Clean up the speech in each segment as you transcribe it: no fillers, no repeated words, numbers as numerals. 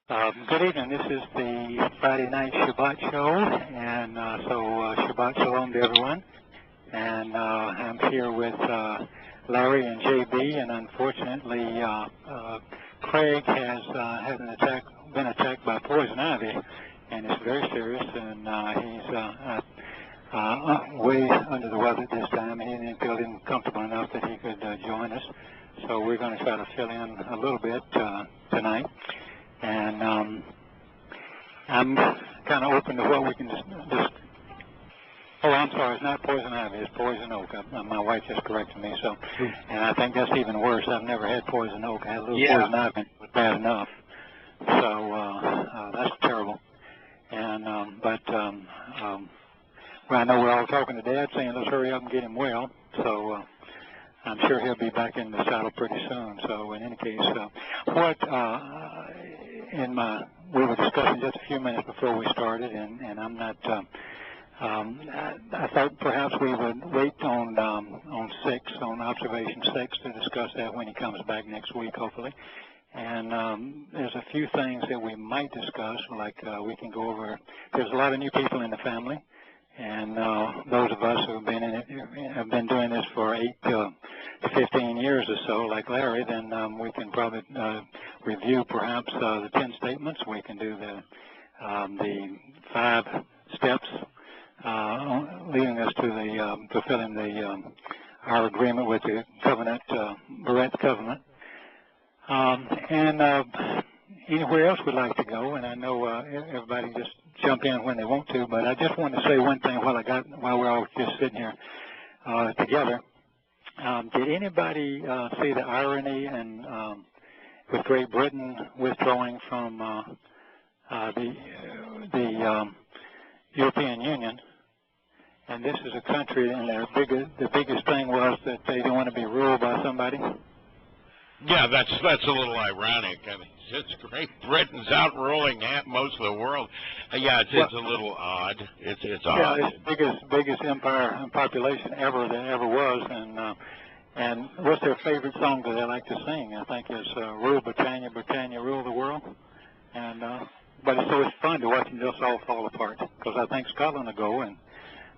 Good evening. This is the Friday night Shabbat show, and Shabbat Shalom to everyone. And I'm here with Larry and JB, and unfortunately, Craig has been attacked by poison ivy, and it's very serious. And he's way under the weather this time. He didn't feel comfortable enough that he could join us, so we're going to try to fill in a little bit tonight. And I'm kind of open to what we can just oh, I'm sorry, it's not poison ivy, it's poison oak. My wife just corrected me, so, and I think that's even worse. I've never had poison oak. I had a little poison ivy, and it was bad enough. So that's terrible. And well, I know we're all talking to Dad, saying let's hurry up and get him well. So I'm sure he'll be back in the saddle pretty soon. So in any case, we were discussing just a few minutes before we started, and I'm not. I thought perhaps we would wait on observation 6 to discuss that when he comes back next week, hopefully. And there's a few things that we might discuss, like we can go over. There's a lot of new people in the family, and those of us who have been in it have been doing this for 8 to 15 years or so, like Larry. Then we can probably review perhaps the 10 statements. We can do the 5 steps leading us to the fulfilling our agreement with the covenant, Beret's covenant, and anywhere else we'd like to go. And I know everybody just jump in when they want to, but I just want to say one thing while we're all just sitting here together. Did anybody see the irony with Great Britain withdrawing from the European Union? And this is a country, and the biggest thing was that they didn't want to be ruled by somebody. Yeah, that's a little ironic. I mean, it's Great Britain's outruling most of the world. Yeah, it's a little odd. It's odd. Yeah, it's biggest empire and population that ever was, and what's their favorite song that they like to sing? I think it's "Rule Britannia, Britannia, Rule the World." And but it's fun to watch them just all fall apart, because I think Scotland will go, and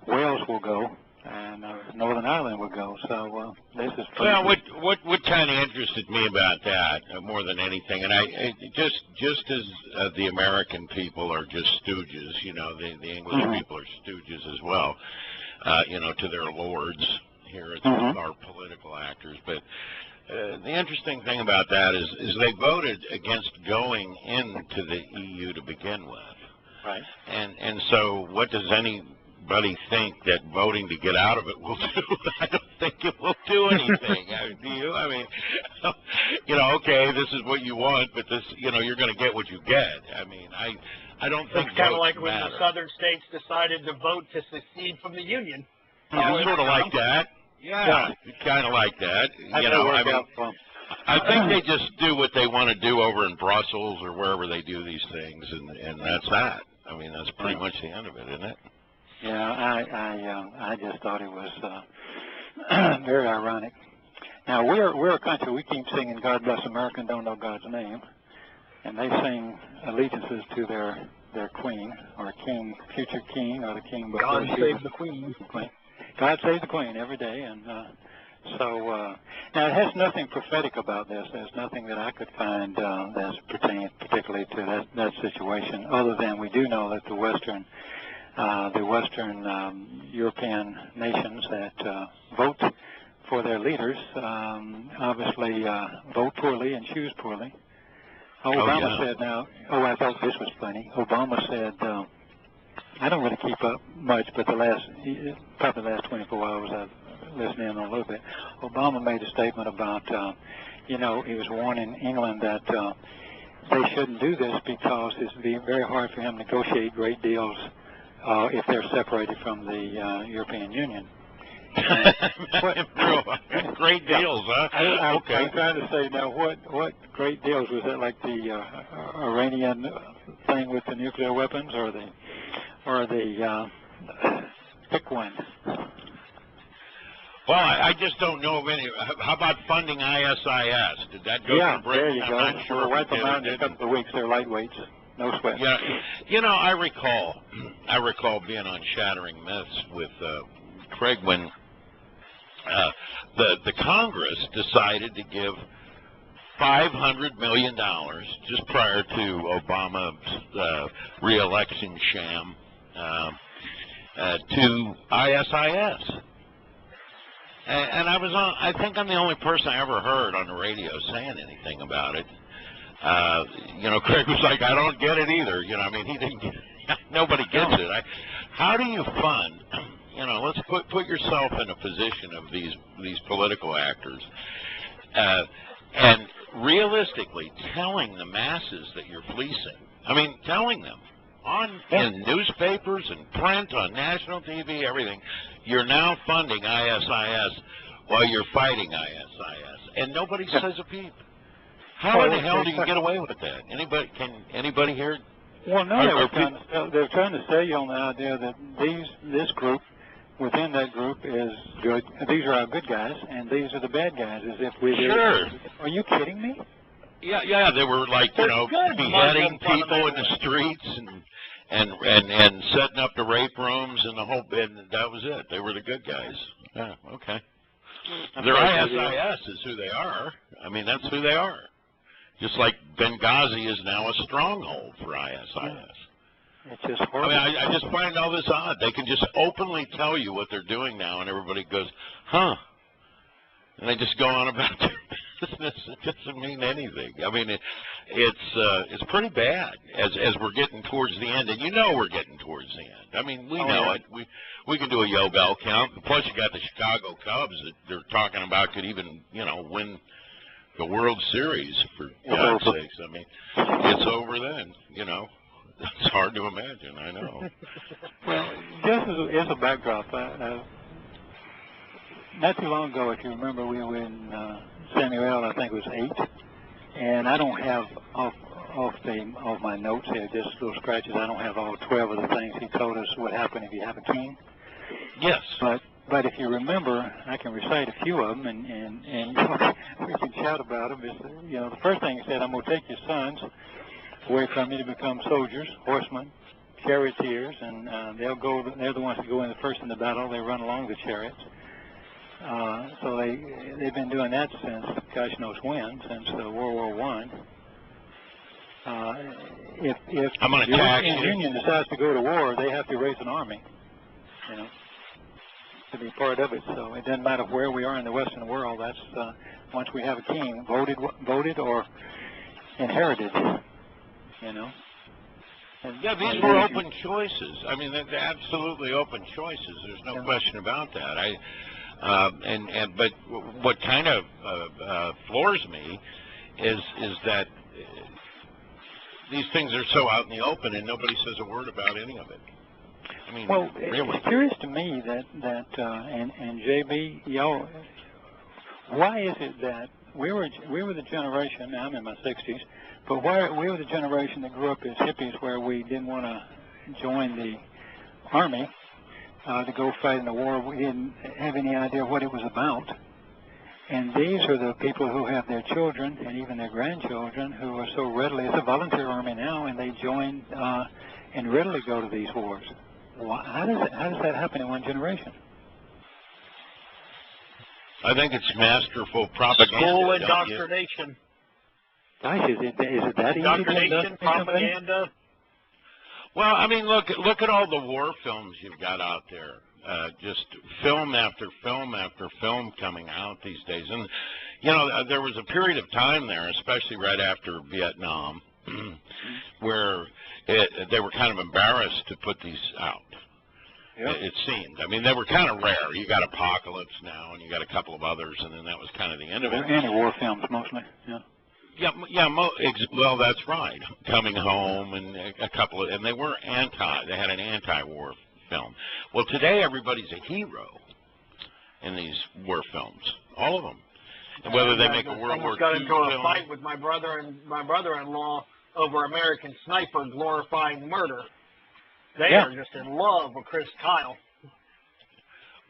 Wales will go, and Northern Ireland will go. So this is well, what kind of interested me about that more than anything, and I just as the American people are just stooges, the English people are stooges as well, to their lords. Here it's our political actors, but the interesting thing about that is they voted against going into the EU to begin with, right? And so what does anybody think that voting to get out of it will do? I don't think it will do anything. Do you? I mean, okay, this is what you want, but this, you're going to get what you get. I mean, I don't think it's kind of like matter. when the southern states decided to vote to secede from the Union. It's sort of like that. Yeah, kind of like that. I think they just do what they want to do over in Brussels or wherever they do these things, and that's that. I mean, that's pretty much the end of it, isn't it? Yeah, I just thought it was very ironic. Now we're a country, we keep singing "God Bless America" and don't know God's name, and they sing allegiances to their queen or king, future king, or the king before. God save the queen. God save the queen every day, and so now it has nothing prophetic about this. There's nothing that I could find that's pertaining particularly to that situation, other than we do know that the Western European nations that vote for their leaders obviously vote poorly and choose poorly. Obama said I thought this was funny. Obama said, I don't really keep up much, but probably the last 24 hours I've listened in on a little bit. Obama made a statement about, he was warning England that they shouldn't do this because it's very hard for him to negotiate great deals if they're separated from the European Union. Great deals, huh? I'm trying to say now, what great deals? Was that like the Iranian thing with the nuclear weapons, or the pick one? Well, I just don't know of any. How about funding ISIS? Did that go Yeah, to Britain? there you I'm go. not sure We'll if wipe it them did or out in a didn't. couple of weeks. They're lightweights. No sweat. Yeah, I recall being on Shattering Myths with Craig when the Congress decided to give $500 million just prior to Obama's re-election sham to ISIS. And I think I'm the only person I ever heard on the radio saying anything about it. Craig was like, I don't get it either. I mean, he didn't get it. Nobody gets it. How do you fund, let's put yourself in a position of these political actors, and realistically telling the masses that you're fleecing. I mean, telling them in newspapers and print, on national TV, everything, you're now funding ISIS while you're fighting ISIS, and nobody says a peep. How in the hell do you get away with that? Anybody here? Well, no, they're trying to sell you on the idea that this group, within that group, is good. These are our good guys, and these are the bad guys. As if we Sure. Are you kidding me? Yeah, they were like beheading people in the streets and setting up the rape rooms and that was it. They were the good guys. Yeah, okay. Their ISIS is who they are. I mean, that's who they are. Just like Benghazi is now a stronghold for ISIS. It's just horrible. I mean, I just find all this odd. They can just openly tell you what they're doing now, and everybody goes, huh? And they just go on about their business. It doesn't mean anything. I mean, it's pretty bad as we're getting towards the end, and we're getting towards the end. I mean, we know it. We can do a Yobel count. Plus, you got the Chicago Cubs that they're talking about could even win the World Series, for God's sakes. I mean, it's over then. It's hard to imagine. I know. Well, just as a backdrop, not too long ago, if you remember, we were in Samuel, I think it was 8, and I don't have off my notes here, just little scratches. I don't have all 12 of the things he told us would happen if you have a king. Yes. But if you remember, I can recite a few of them, and we can shout about them. The first thing he said, I'm going to take your sons away from you to become soldiers, horsemen, charioteers, and they're the ones that go in first in the battle. They run along the chariots. So they've been doing that since gosh knows when, since World War I. If the European Union decides to go to war, they have to raise an army, to be part of it. So it doesn't matter where we are in the Western world. That's once we have a king, voted or inherited, Yeah, these were open choices. I mean, they're absolutely open choices. There's no question about that. But what kind of floors me is that these things are so out in the open and nobody says a word about any of it. I mean, well, really. It's curious to me that and JB, y'all, why is it that we were the generation? Now I'm in my 60s, but why we were the generation that grew up as hippies, where we didn't want to join the army to go fight in the war. We didn't have any idea what it was about. And these are the people who have their children and even their grandchildren who are so readily, it's a volunteer army now, and they join and readily go to these wars. How does that happen in one generation? I think it's masterful propaganda. School indoctrination. Gosh, is it that easy? Indoctrination, propaganda. Well, I mean, look at all the war films you've got out there. Just film after film after film coming out these days. And, there was a period of time there, especially right after Vietnam, where they were kind of embarrassed to put these out. Yep. It seemed. I mean, they were kind of rare. You got Apocalypse now, and you got a couple of others, and then that was kind of the end of it. Anti-war films, mostly, yeah. Well, that's right. Coming Home and a couple of, and they were they had an anti-war film. Well, today everybody's a hero in these war films, all of them. And whether they make a World War II got into a film, fight with my brother-in-law over American Sniper glorifying murder. They are just in love with Chris Kyle.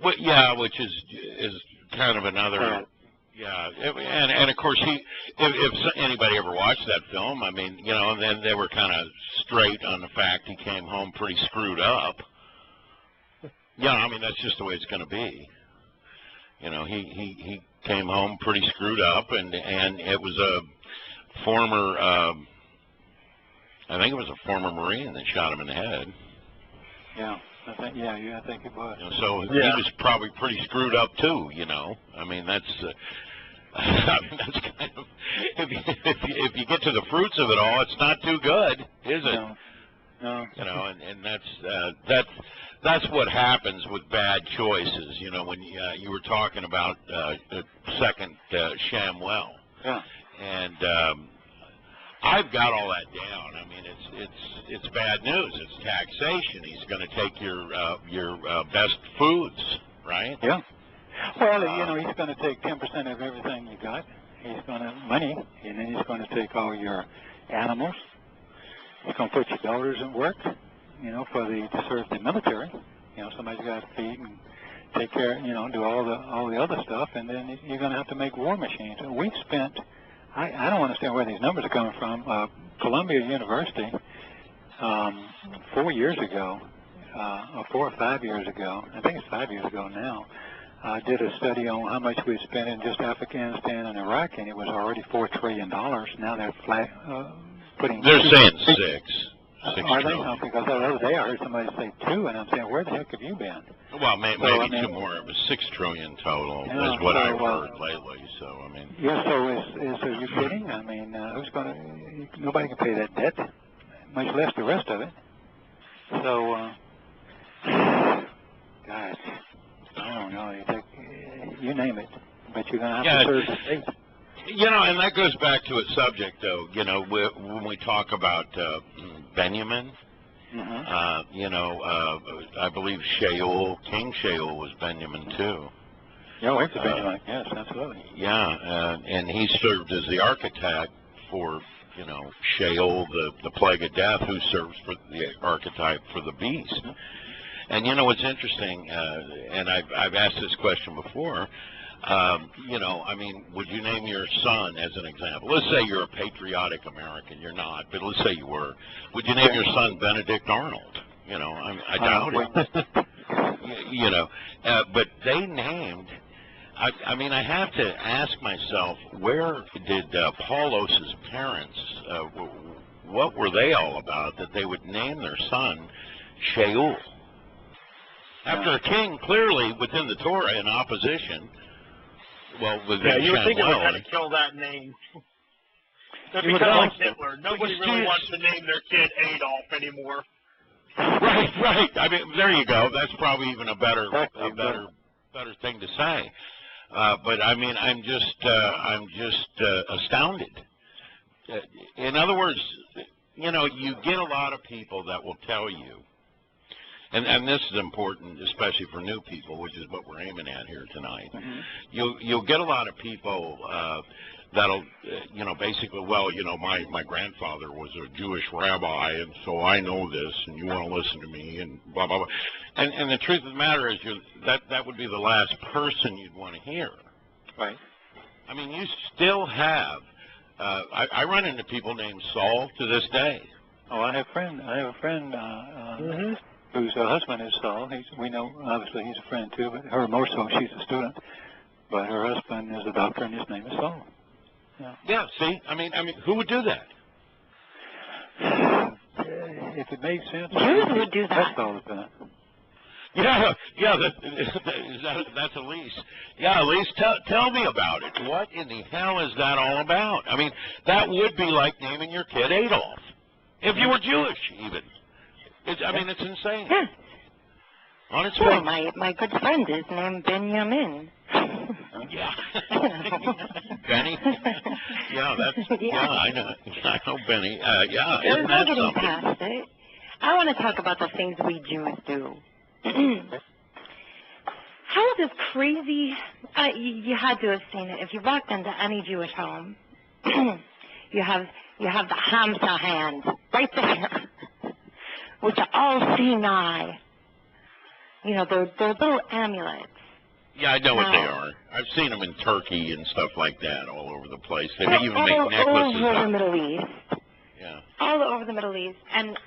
Well, yeah, which is kind of another. Yeah, and of course if anybody ever watched that film, I mean, you know, then they were kind of straight on the fact he came home pretty screwed up. Yeah, I mean that's just the way it's going to be. You know, he came home pretty screwed up, and it was a former, I think it was a former Marine that shot him in the head. Yeah. I think it was. You know, so he was probably pretty screwed up too. You know, I mean that's that's kind of if you get to the fruits of it all, it's not too good, is it? No. You know, and that's what happens with bad choices. You know, when you were talking about second Shamwell. Yeah. And I've got all that down. I mean, it's bad news. It's taxation. He's going to take your best foods, right? Yeah. Well, you know, he's going to take 10% of everything you got. He's going to money, and then he's going to take all your animals. He's going to put your daughters in work, you know, to serve the military. You know, somebody's got to feed and take care, you know, do all the other stuff, and then you're going to have to make war machines. And we've spent. I don't understand where these numbers are coming from. Columbia University, 4 years ago, or 4 or 5 years ago, I think it's 5 years ago now, did a study on how much we spent in just Afghanistan and Iraq, and it was already $4 trillion. Now they're putting. They're saying six. Are they? Oh, because the other day I heard somebody say 2, and I'm saying, where the heck have you been? Well, maybe 2 more. It was $6 trillion total, is what I've heard lately. So I mean. Yeah. So are you kidding? I mean, who's going to? Nobody can pay that debt, much less the rest of it. So, gosh, I don't know. You name it, but you're going to have to serve the state. You know, and that goes back to a subject, though. You know, when we talk about Benjamin, you know, I believe King Shaul was Benjamin too. Yeah, wait for Benjamin. Yes, absolutely. Yeah, and he served as the architect for, you know, Shaul, the plague of death, who serves for the archetype for the beast. And you know what's interesting, and I've asked this question before. You know, I mean, would you name your son as an example? Let's say you're a patriotic American. You're not, but let's say you were. Would you name your son Benedict Arnold? You know, I doubt it. You know, but they named. I mean, I have to ask myself, where did Paulos's parents? What were they all about that they would name their son Shaul after a king clearly within the Torah in opposition? Well, you would think it would have to kill that name. They're becoming like Hitler. Nobody really wants to name their kid Adolf anymore. Right. I mean, there you go. That's probably even a better thing to say. But I mean, I'm just astounded. In other words, you know, you get a lot of people that will tell you. And this is important, especially for new people, which is what we're aiming at here tonight. You'll get a lot of people that'll, you know, basically, well, you know, my grandfather was a Jewish rabbi, and so I know this, and you want to listen to me, and blah, blah, blah. And the truth of the matter is that would be the last person you'd want to hear. Right. I mean, you still have, I run into people named Saul to this day. Oh, I have a friend whose husband is Saul. We know, obviously, he's a friend too, but her more so, she's a student. But her husband is a doctor, and his name is Saul. Yeah, see? I mean, who would do that? If it made sense, Jews would do that. That's all of that. Yeah, that's Elise. Yeah, Elise, tell me about it. What in the hell is that all about? I mean, that would be like naming your kid Adolf, if you were Jewish, even. I mean, it's insane. Yeah. On its sure, way. my good friend is named Benjamin. Yeah. Benny? Yeah, I know Benny. Yeah, isn't that getting something? Past it. I want to talk about the things we Jews do. How this crazy, you had to have seen it. If you walked into any Jewish home, you have the Hamsa hand right there, with the all-seeing eye. you know, they're little amulets. Yeah, I know what they Now, are. I've seen them in Turkey and stuff like that all over the place. They all even make necklaces. All over the Middle East. Yeah. All over the Middle East. And,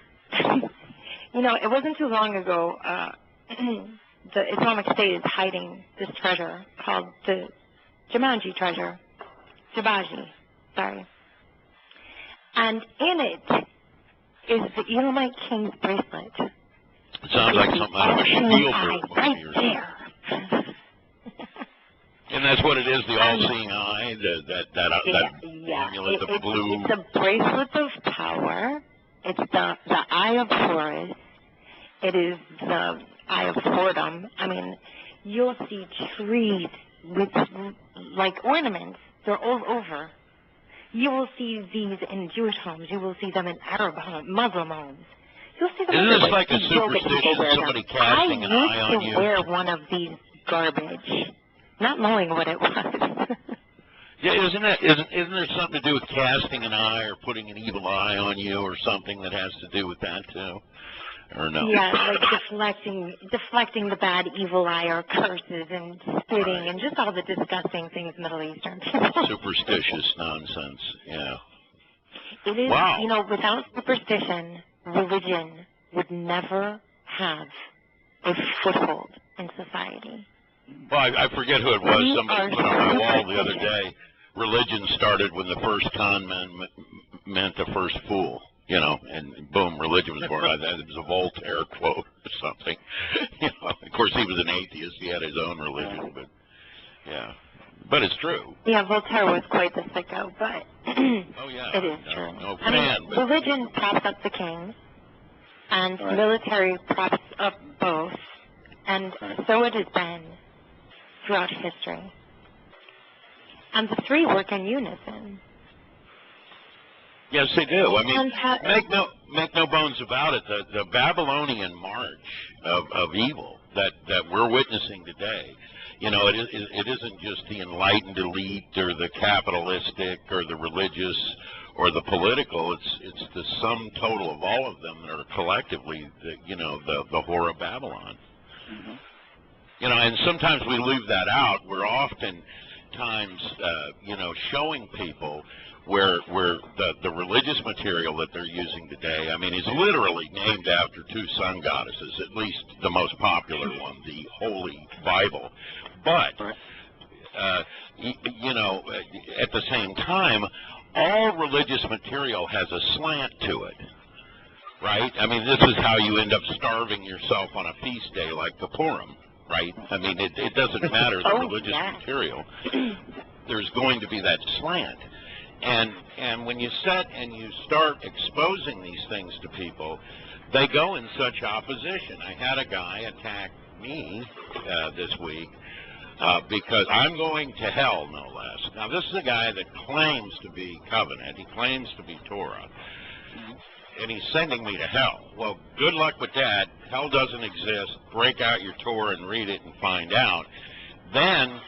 you know, it wasn't too long ago, the Islamic State is hiding this treasure called the Jumanji treasure. Jabaji, sorry. And in it is the Elamite king's bracelet. It sounds like something out of a Spielberg movie right or something. there. And that's what it is, the all-seeing eye, that amulet, the blue. It's a bracelet of power. It's the eye of Horus. It is the eye of whoredom. I mean, you'll see trees with, like, ornaments. They're all over. You will see these in Jewish homes. You will see them in Arab homes, Muslim homes. You'll see them. Isn't this like a superstition, somebody casting an eye on you? I used to wear one of these garbage, not knowing what it was. Yeah, isn't there something to do with casting an eye or putting an evil eye on you or something that has to do with that too? Or no? Yeah, like deflecting the bad evil eye or curses and spitting and just all the disgusting things Middle Eastern people. Superstitious nonsense, yeah. It is, wow. You know, without superstition, religion would never have a foothold in society. Well, I forget who it was. Somebody put on my wall the other day, religion started when the first con man meant the first fool. You know, and boom, religion was born. It was a Voltaire quote or something. You know, of course, he was an atheist. He had his own religion, but yeah, but it's true. Yeah, Voltaire was quite the sicko, but oh yeah, it is true. No I mean, religion props up the king, and military props up both, and so it has been throughout history. And the three work in unison. Yes, they do. I mean, make no bones about it. The Babylonian march of evil that we're witnessing today, you know, it isn't just the enlightened elite or the capitalistic or the religious or the political. It's the sum total of all of them that are collectively, the whore of Babylon. Mm-hmm. You know, and sometimes we leave that out. We're oftentimes, showing people where the religious material that they're using today, I mean, is literally named after two sun goddesses, at least the most popular one, the Holy Bible. But, at the same time, all religious material has a slant to it, right? I mean, this is how you end up starving yourself on a feast day like the Purim, right? I mean, it doesn't matter the religious material. There's going to be that slant. And when you set and you start exposing these things to people, they go in such opposition. I had a guy attack me this week because I'm going to hell, no less. Now, this is a guy that claims to be covenant. He claims to be Torah. And he's sending me to hell. Well, good luck with that. Hell doesn't exist. Break out your Torah and read it and find out. Then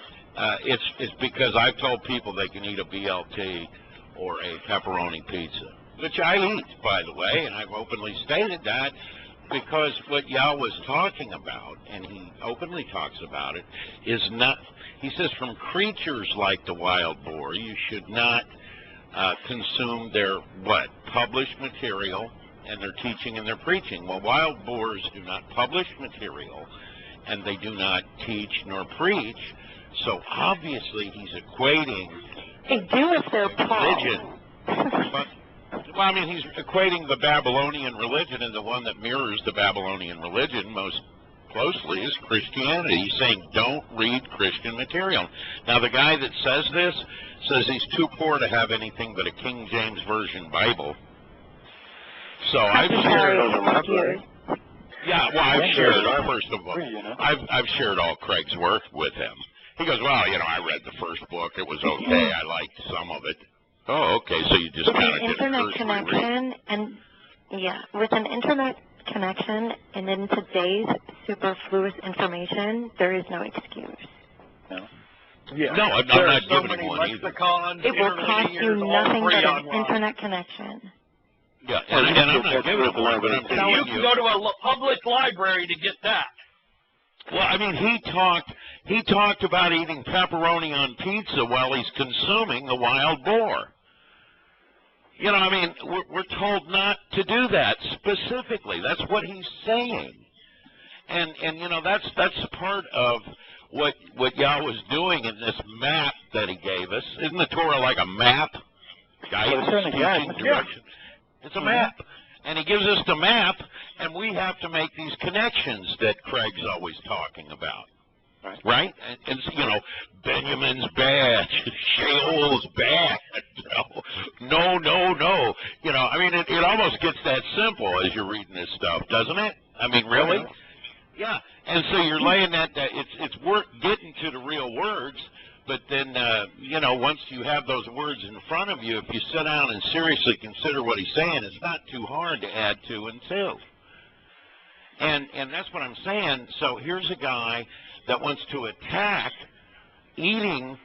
it's because I've told people they can eat a BLT or a pepperoni pizza, which I eat, by the way, and I've openly stated that because what Yahweh is talking about, and he openly talks about it, is not, he says, from creatures like the wild boar, you should not consume their, published material and their teaching and their preaching. Well, wild boars do not publish material, and they do not teach nor preach, so obviously he's equating they do if they're religion. Well, I mean, he's equating the Babylonian religion, and the one that mirrors the Babylonian religion most closely is Christianity. He's saying, don't read Christian material. Now, the guy that says this says he's too poor to have anything but a King James Version Bible. So I've shared... Yeah, well, I've shared, first of all, I've shared all Craig's work with him. He goes, well, I read the first book. It was okay. I liked some of it. Oh, okay. So you just kind of did internet connection with an internet connection and in today's superfluous information, there is no excuse. No. Yeah. No, I'm not giving him one either. It will cost you nothing but an internet connection. Yeah, and I'm not giving him one, but I'm telling you. You can go to a public library to get that. Well, I mean, he talked about eating pepperoni on pizza while he's consuming the wild boar. You know, I mean, we're told not to do that specifically. That's what he's saying. And you know, that's part of what Yahweh's doing in this map that he gave us. Isn't the Torah like a map? Guidance, teaching, direction. It's a map. And he gives us the map, and we have to make these connections that Craig's always talking about. Right? And you know, Benjamin's bad, Sheol's bad. No. You know, I mean, it almost gets that simple as you're reading this stuff, doesn't it? I mean, really? Yeah. And so you're laying that it's worth getting to the real words, but then, you know, once you have those words in front of you, if you sit down and seriously consider what he's saying, it's not too hard to add two and two. And that's what I'm saying. So here's a guy that wants to attack eating,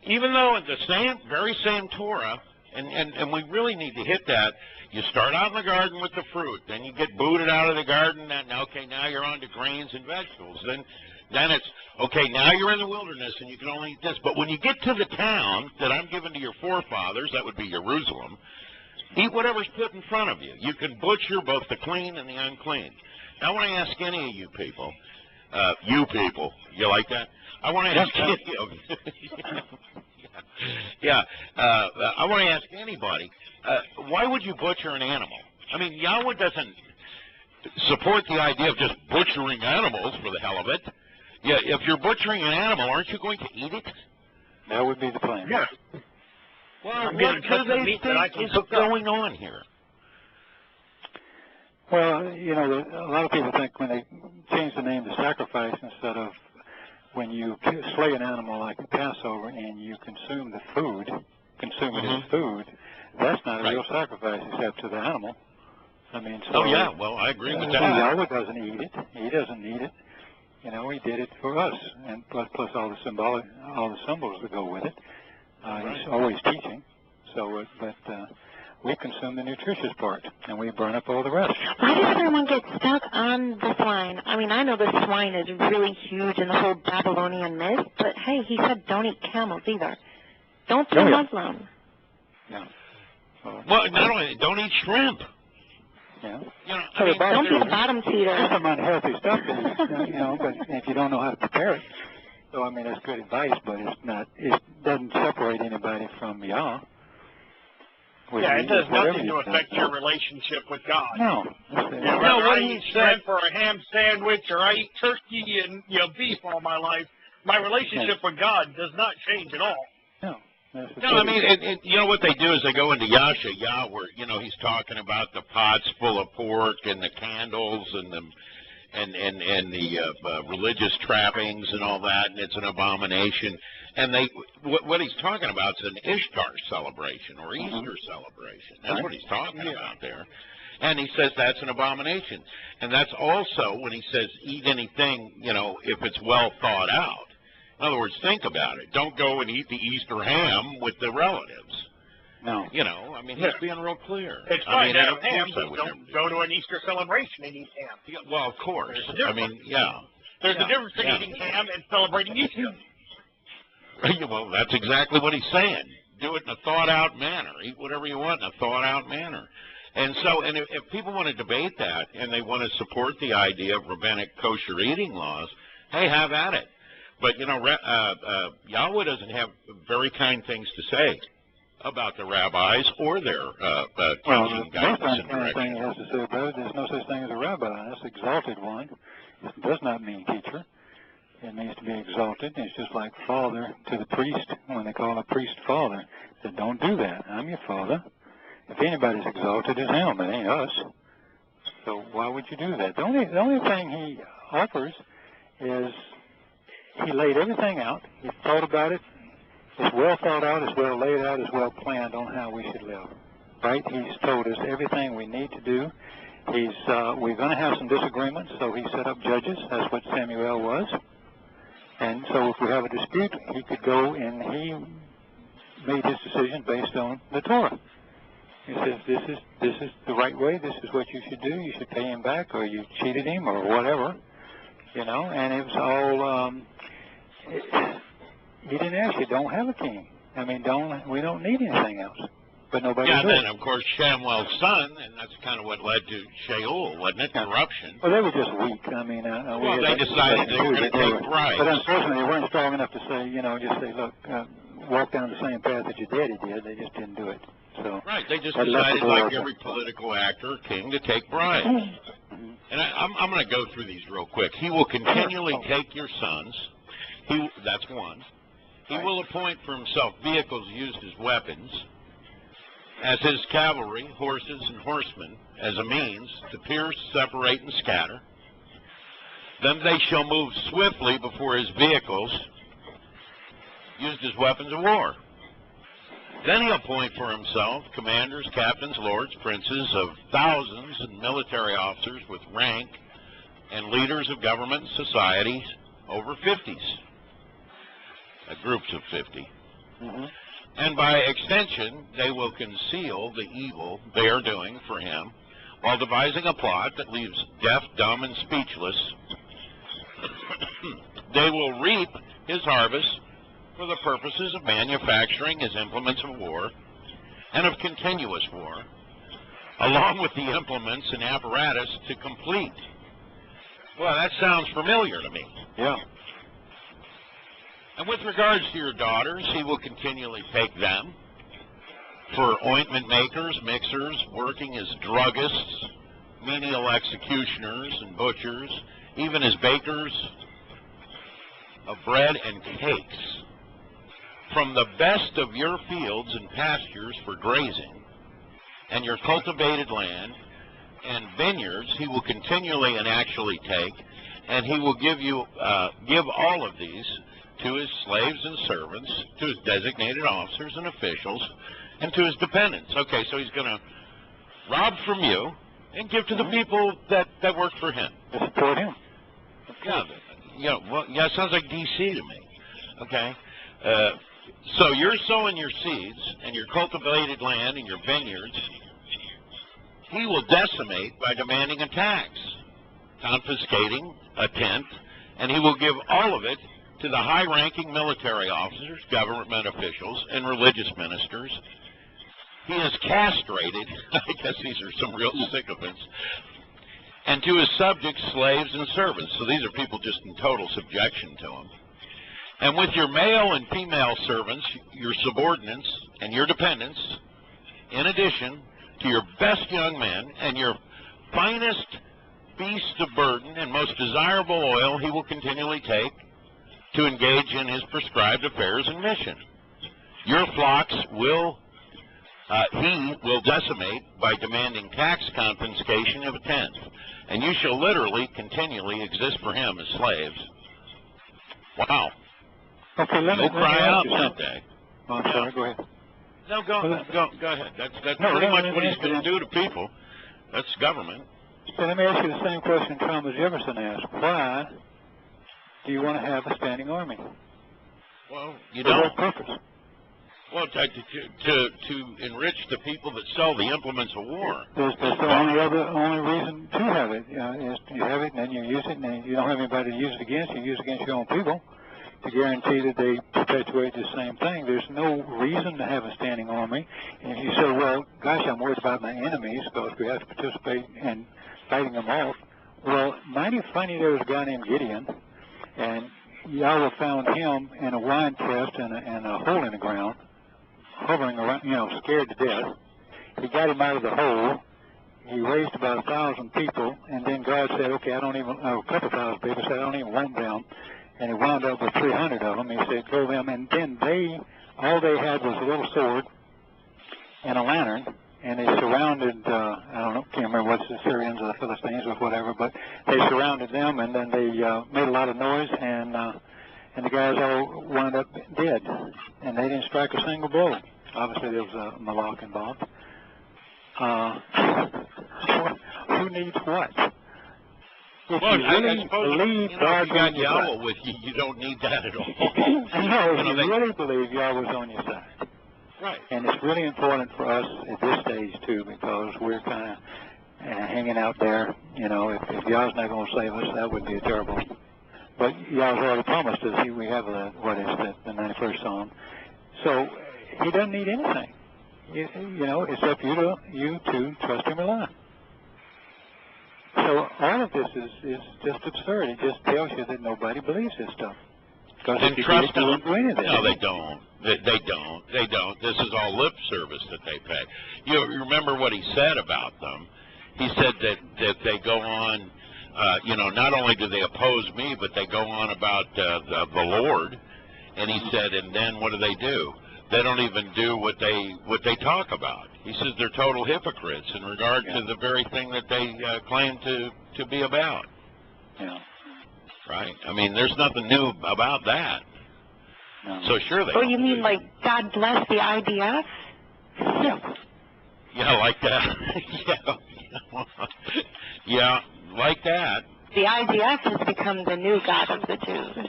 even though it's the very same Torah, and we really need to hit that. You start out in the garden with the fruit, then you get booted out of the garden, and okay, now you're on to grains and vegetables. Then it's, okay, now you're in the wilderness and you can only eat this. But when you get to the town that I'm giving to your forefathers, that would be Jerusalem, eat whatever's put in front of you. You can butcher both the clean and the unclean. Now, I want to ask any of you people, you like that? I want to ask any of you. I want to ask anybody, why would you butcher an animal? I mean, Yahweh doesn't support the idea of just butchering animals for the hell of it. Yeah, if you're butchering an animal, aren't you going to eat it? That would be the plan. Yeah. Well, what do they think is going on here? Well, you know, a lot of people think when they change the name to sacrifice instead of when you slay an animal like a Passover and you consume the food, consume it as food, that's not a real sacrifice except to the animal. I mean, so, well, I agree with that. Yahweh doesn't eat it. He doesn't need it. You know, he did it for us, and plus all the symbols that go with it. He's always teaching. So, but we consume the nutritious part, and we burn up all the rest. Why does everyone get stuck on the swine? I mean, I know the swine is really huge in the whole Babylonian myth, but hey, he said don't eat camels either. Don't be Muslim. Yeah. Well, not only don't eat shrimp. Yeah. You know, I mean, don't be a bottom feeder. There's some unhealthy stuff that you know, but if you don't know how to prepare it, so I mean that's good advice, but it's not. It doesn't separate anybody from Yah. Yeah, it does nothing to affect your relationship with God. No. Whether I eat shrimp or a ham sandwich or I eat turkey and beef all my life, my relationship with God does not change at all. No. No, I mean, you know what they do is they go into Yah, where, you know, he's talking about the pots full of pork and the candles and the religious trappings and all that, and it's an abomination. And what he's talking about is an Ishtar celebration or Easter celebration. That's what he's talking about there. And he says that's an abomination. And that's also when he says eat anything, you know, if it's well thought out. In other words, think about it. Don't go and eat the Easter ham with the relatives. No. You know, I mean, he's being real clear. It's fine to have ham, but don't go to an Easter celebration and eat ham. Yeah, well, of course. I mean, There's a difference in eating ham and celebrating Easter. Well, that's exactly what he's saying. Do it in a thought-out manner. Eat whatever you want in a thought-out manner. And so, and if people want to debate that and they want to support the idea of rabbinic kosher eating laws, hey, have at it. But, you know, Yahweh doesn't have very kind things to say about the rabbis or their teaching guidance and direction. Thing he has to say about it, there's no such thing as a rabbi. That's exalted one. It does not mean teacher. It means to be exalted. It's just like father to the priest when they call a priest father. They said, don't do that. I'm your father. If anybody's exalted, it's him. It ain't us. So why would you do that? The only thing he offers is he laid everything out. He thought about it. It's well thought out, it's well laid out, it's well planned on how we should live. Right? He's told us everything we need to do. We're going to have some disagreements, so he set up judges. That's what Samuel was. And so if we have a dispute, he could go and he made his decision based on the Torah. He says, this is the right way, this is what you should do, you should pay him back, or you cheated him, or whatever. you know, and it was all, he didn't ask you, don't have a king. I mean, we don't need anything else. But nobody Yeah, did. and then, of course, Shamuel's son, and that's kind of what led to Sheol, wasn't it? Corruption. Well, they were just weak. I mean, well, they decided they were going to take bribes. But unfortunately, they weren't strong enough to say, you know, just say, look, walk down the same path that your daddy did. They just didn't do it. So right, they just decided, like every political actor or king, to take bribes. And I'm going to go through these real quick. He will continually take your sons. That's one. He will appoint for himself vehicles used as weapons, as his cavalry, horses, and horsemen, as a means to pierce, separate, and scatter. Then they shall move swiftly before his vehicles, used as weapons of war. Then he'll appoint for himself commanders, captains, lords, princes of thousands, and military officers with rank, and leaders of government and society over 50s, groups of 50. And by extension, they will conceal the evil they are doing for him, while devising a plot that leaves deaf, dumb, and speechless. They will reap his harvest for the purposes of manufacturing his implements of war and of continuous war, along with the implements and apparatus to complete. Well, that sounds familiar to me. Yeah. And with regards to your daughters, he will continually take them for ointment makers, mixers, working as druggists, menial executioners and butchers, even as bakers of bread and cakes. From the best of your fields and pastures for grazing, and your cultivated land and vineyards, he will continually and actually take, and he will give all of these to his slaves and servants, to his designated officers and officials, and to his dependents. Okay, so he's going to rob from you and give to the people that work for him. To support him. Yeah, it sounds like D.C. to me. Okay. So you're sowing your seeds and your cultivated land and your vineyards. He will decimate by demanding a tax, confiscating a tenth, and he will give all of it to the high-ranking military officers, government officials, and religious ministers. He is castrated, I guess these are some real sycophants, and to his subjects, slaves, and servants. So these are people just in total subjection to him. And with your male and female servants, your subordinates, and your dependents, in addition to your best young men and your finest beasts of burden and most desirable oil, he will continually take to engage in his prescribed affairs and mission. Your flocks he will decimate by demanding tax confiscation of a tenth, and you shall literally continually exist for him as slaves. Wow. Okay, You'll cry out that day. Oh, I'm sorry, go ahead. No, go ahead. That's pretty much what he's going to do to people. That's government. So let me ask you the same question Thomas Jefferson asked. Why do you want to have a standing army? Well, you For don't. what purpose? Well, to enrich the people that sell the implements of war. That's the only reason to have it. Is you have it and then you use it, and then you don't have anybody to use it against. You use it against your own people to guarantee that they perpetuate the same thing. There's no reason to have a standing army. And if you say, well, gosh, I'm worried about my enemies because we have to participate in fighting them off. Well, mighty funny, there was a guy named Gideon, and Yahweh found him in a wine press in a hole in the ground, hovering around, scared to death. He got him out of the hole. He raised about 1,000 people, and then God said, okay, a couple thousand people said, I don't even want them. And he wound up with 300 of them. He said, go them. And then all they had was a little sword and a lantern, and they surrounded, can't remember what's the Syrians or the Philistines or whatever, but they surrounded them, and then they made a lot of noise, and the guys all wound up dead. And they didn't strike a single blow. Obviously, there was a Malak involved. Who needs what? If well, you really I suppose believe if you God's got on your Yahweh side. with you, you don't need that at all. No, if you really believe Yahweh's on your side. Right. And it's really important for us at this stage, too, because we're kind of hanging out there. If Yahweh's not going to save us, that would be a terrible But Yahweh's already promised us. We have the 91st Psalm. So he doesn't need anything. You know, except you to trust him or lie. So all of this is just absurd. It just tells you that nobody believes this stuff. And trust them. No, they don't. They don't. This is all lip service that they pay. You remember what he said about them? He said that they go on, not only do they oppose me, but they go on about the Lord. And he said, and then what do? They don't even do what they talk about. He says they're total hypocrites in regard to the very thing that they claim to be about. Yeah. Right? I mean, there's nothing new about that. No. So sure they. Oh, you mean like God bless the IDF? Yeah, like that. Yeah, like that. The IDF has become the new God of the Jews.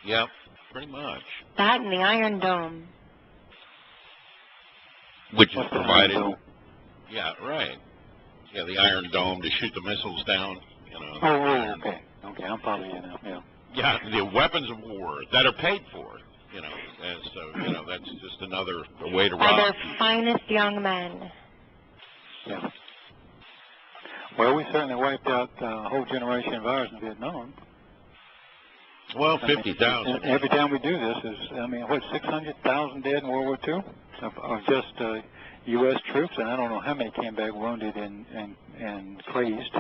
Yep, pretty much. That and the Iron Dome. Which is provided. Yeah, right. Yeah, the Iron Dome to shoot the missiles down. Okay. Okay, I'm following you now. Yeah. Yeah, the weapons of war that are paid for. And so that's just another way to rob. Are their finest young men. Yeah. Well, we certainly wiped out a whole generation of ours in Vietnam. Well, 50,000. Every time we do this 600,000 dead in World War II of just U.S. troops, and I don't know how many came back wounded and crazed.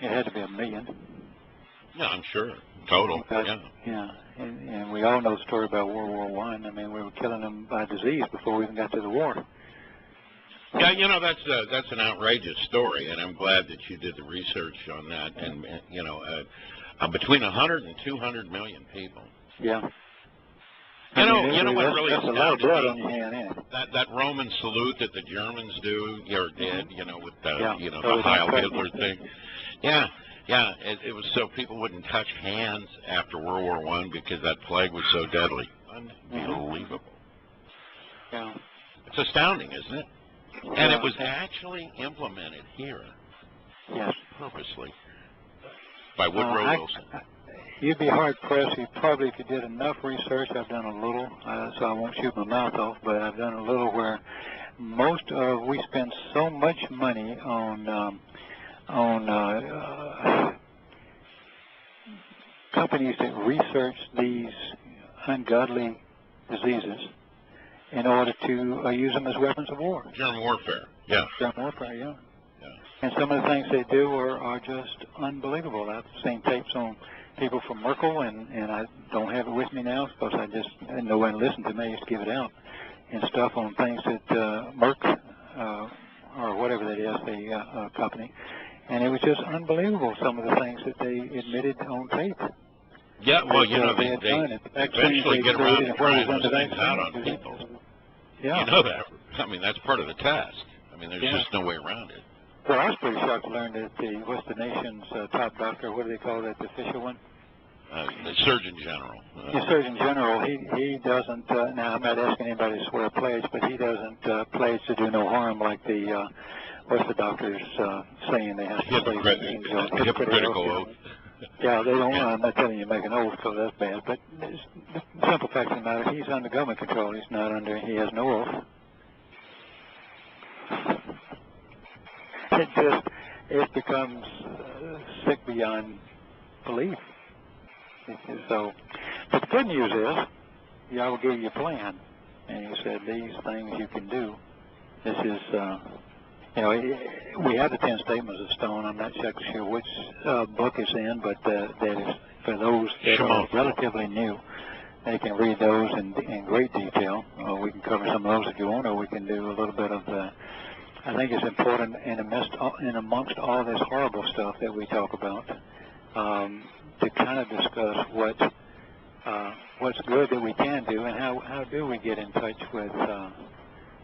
It had to be 1 million. Yeah, I'm sure. Total. Yeah. And we all know the story about World War I. I mean, we were killing them by disease before we even got to the war. Yeah, that's an outrageous story, and I'm glad that you did the research on that. And between 100 and 200 million people. Yeah. You know what really astounded me? That's a lot of blood on your hand, yeah. That Roman salute that the Germans do, or did, with the the Heil Hitler thing. Yeah. It was so people wouldn't touch hands after World War I because that plague was so deadly. Unbelievable. Yeah. It's astounding, isn't it? And it was actually implemented here. Yes. Purposely. By Woodrow Wilson. You'd be hard-pressed. If you did enough research, I've done a little, so I won't shoot my mouth off, but I've done a little where we spend so much money on companies that research these ungodly diseases in order to use them as weapons of war. Germ warfare, yeah. Germ warfare, yeah. And some of the things they do are just unbelievable. I've seen tapes on people from Merkel, and I don't have it with me now because no one listened to me. I used to give it out, and stuff on things that Merck, or whatever that is, the company. And it was just unbelievable, some of the things that they admitted on tape. Yeah, well, they eventually get around to trying those things out on people. Yeah. You know that. I mean, that's part of the test. I mean, there's just no way around it. Well, I was pretty shocked to learn that what's the nation's top doctor, what do they call that, the official one? The Surgeon General. The Surgeon General, he doesn't, now I'm not asking anybody to swear a pledge, but he doesn't pledge to do no harm like the, what's the doctors saying they have to say? Hypocritical oath. Yeah, they don't. I'm not telling you to make an oath because that's bad. But the simple fact of the matter, he's under government control. He has no oath. It becomes sick beyond belief. So, but the good news is, Yahweh gave you a plan, and He said these things you can do. This is. We have the 10 Statements of Stone. I'm not sure which book it's in, but that is for those that are relatively new. They can read those in great detail. We can cover some of those if you want, or we can do a little bit of the. I think it's important in amongst all this horrible stuff that we talk about to kind of discuss what's good that we can do and how do we get in touch with.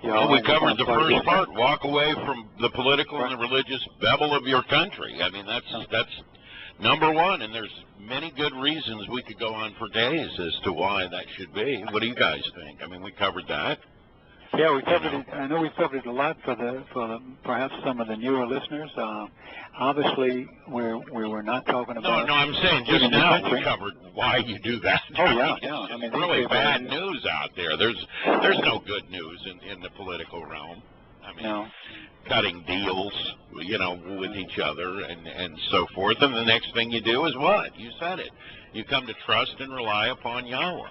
Well, we covered the first part. Walk away from the political and the religious babble of your country. I mean, that's number one, and there's many good reasons we could go on for days as to why that should be. What do you guys think? I mean, we covered that. Yeah, we covered it. I know we covered it a lot for perhaps some of the newer listeners. Obviously, we were not talking about. No, I'm saying just now we covered why you do that. Oh yeah, It's I mean, really bad news out there. There's no good news in the political realm. I mean, no. Cutting deals, with each other and so forth. And the next thing you do is what? You said it. You come to trust and rely upon Yahowah.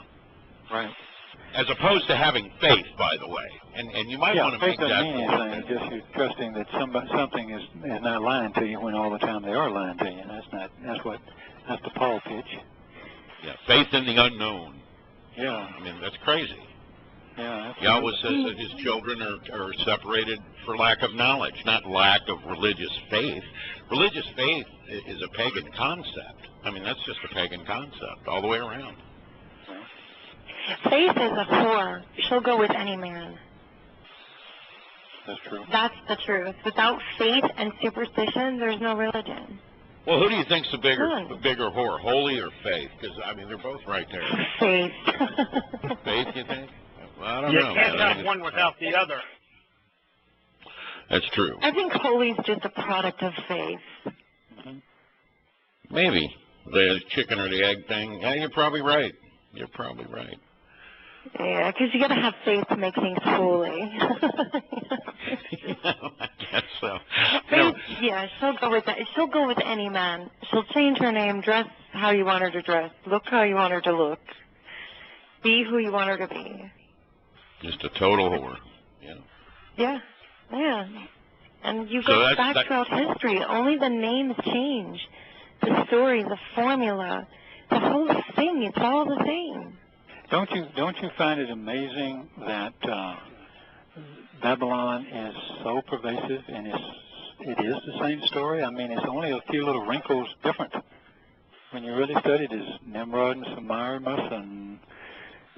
Right. As opposed to having faith, by the way. And you might want to make that. Faith doesn't mean anything. It's just you're trusting that something is not lying to you when all the time they are lying to you. And that's the Paul pitch. Yeah, faith in the unknown. Yeah. I mean, that's crazy. Yeah. Yahweh says that his children are separated for lack of knowledge, not lack of religious faith. Religious faith is a pagan concept. I mean, that's just a pagan concept all the way around. Faith is a whore. She'll go with any man. That's true. That's the truth. Without faith and superstition, there's no religion. Well, who do you think's the bigger whore, holy or faith? Because, I mean, they're both right there. Faith. Faith, you think? Well, I don't You know. can't have one without the other. That's true. I think holy is just a product of faith. Mm-hmm. Maybe. The chicken or the egg thing. Yeah, you're probably right. You're probably right. Yeah, because you got to have faith to make things holy. I guess so. Faith, yeah, she'll go with that. She'll go with any man. She'll change her name, dress how you want her to dress, look how you want her to look, be who you want her to be. Just a total whore. Yeah. Yeah, yeah. And you go back throughout history. Only the names change. The story, the formula, the whole thing. It's all the same. Don't you find it amazing that Babylon is so pervasive and it is the same story? I mean, it's only a few little wrinkles different. When you really study it, is Nimrod and Semiramis and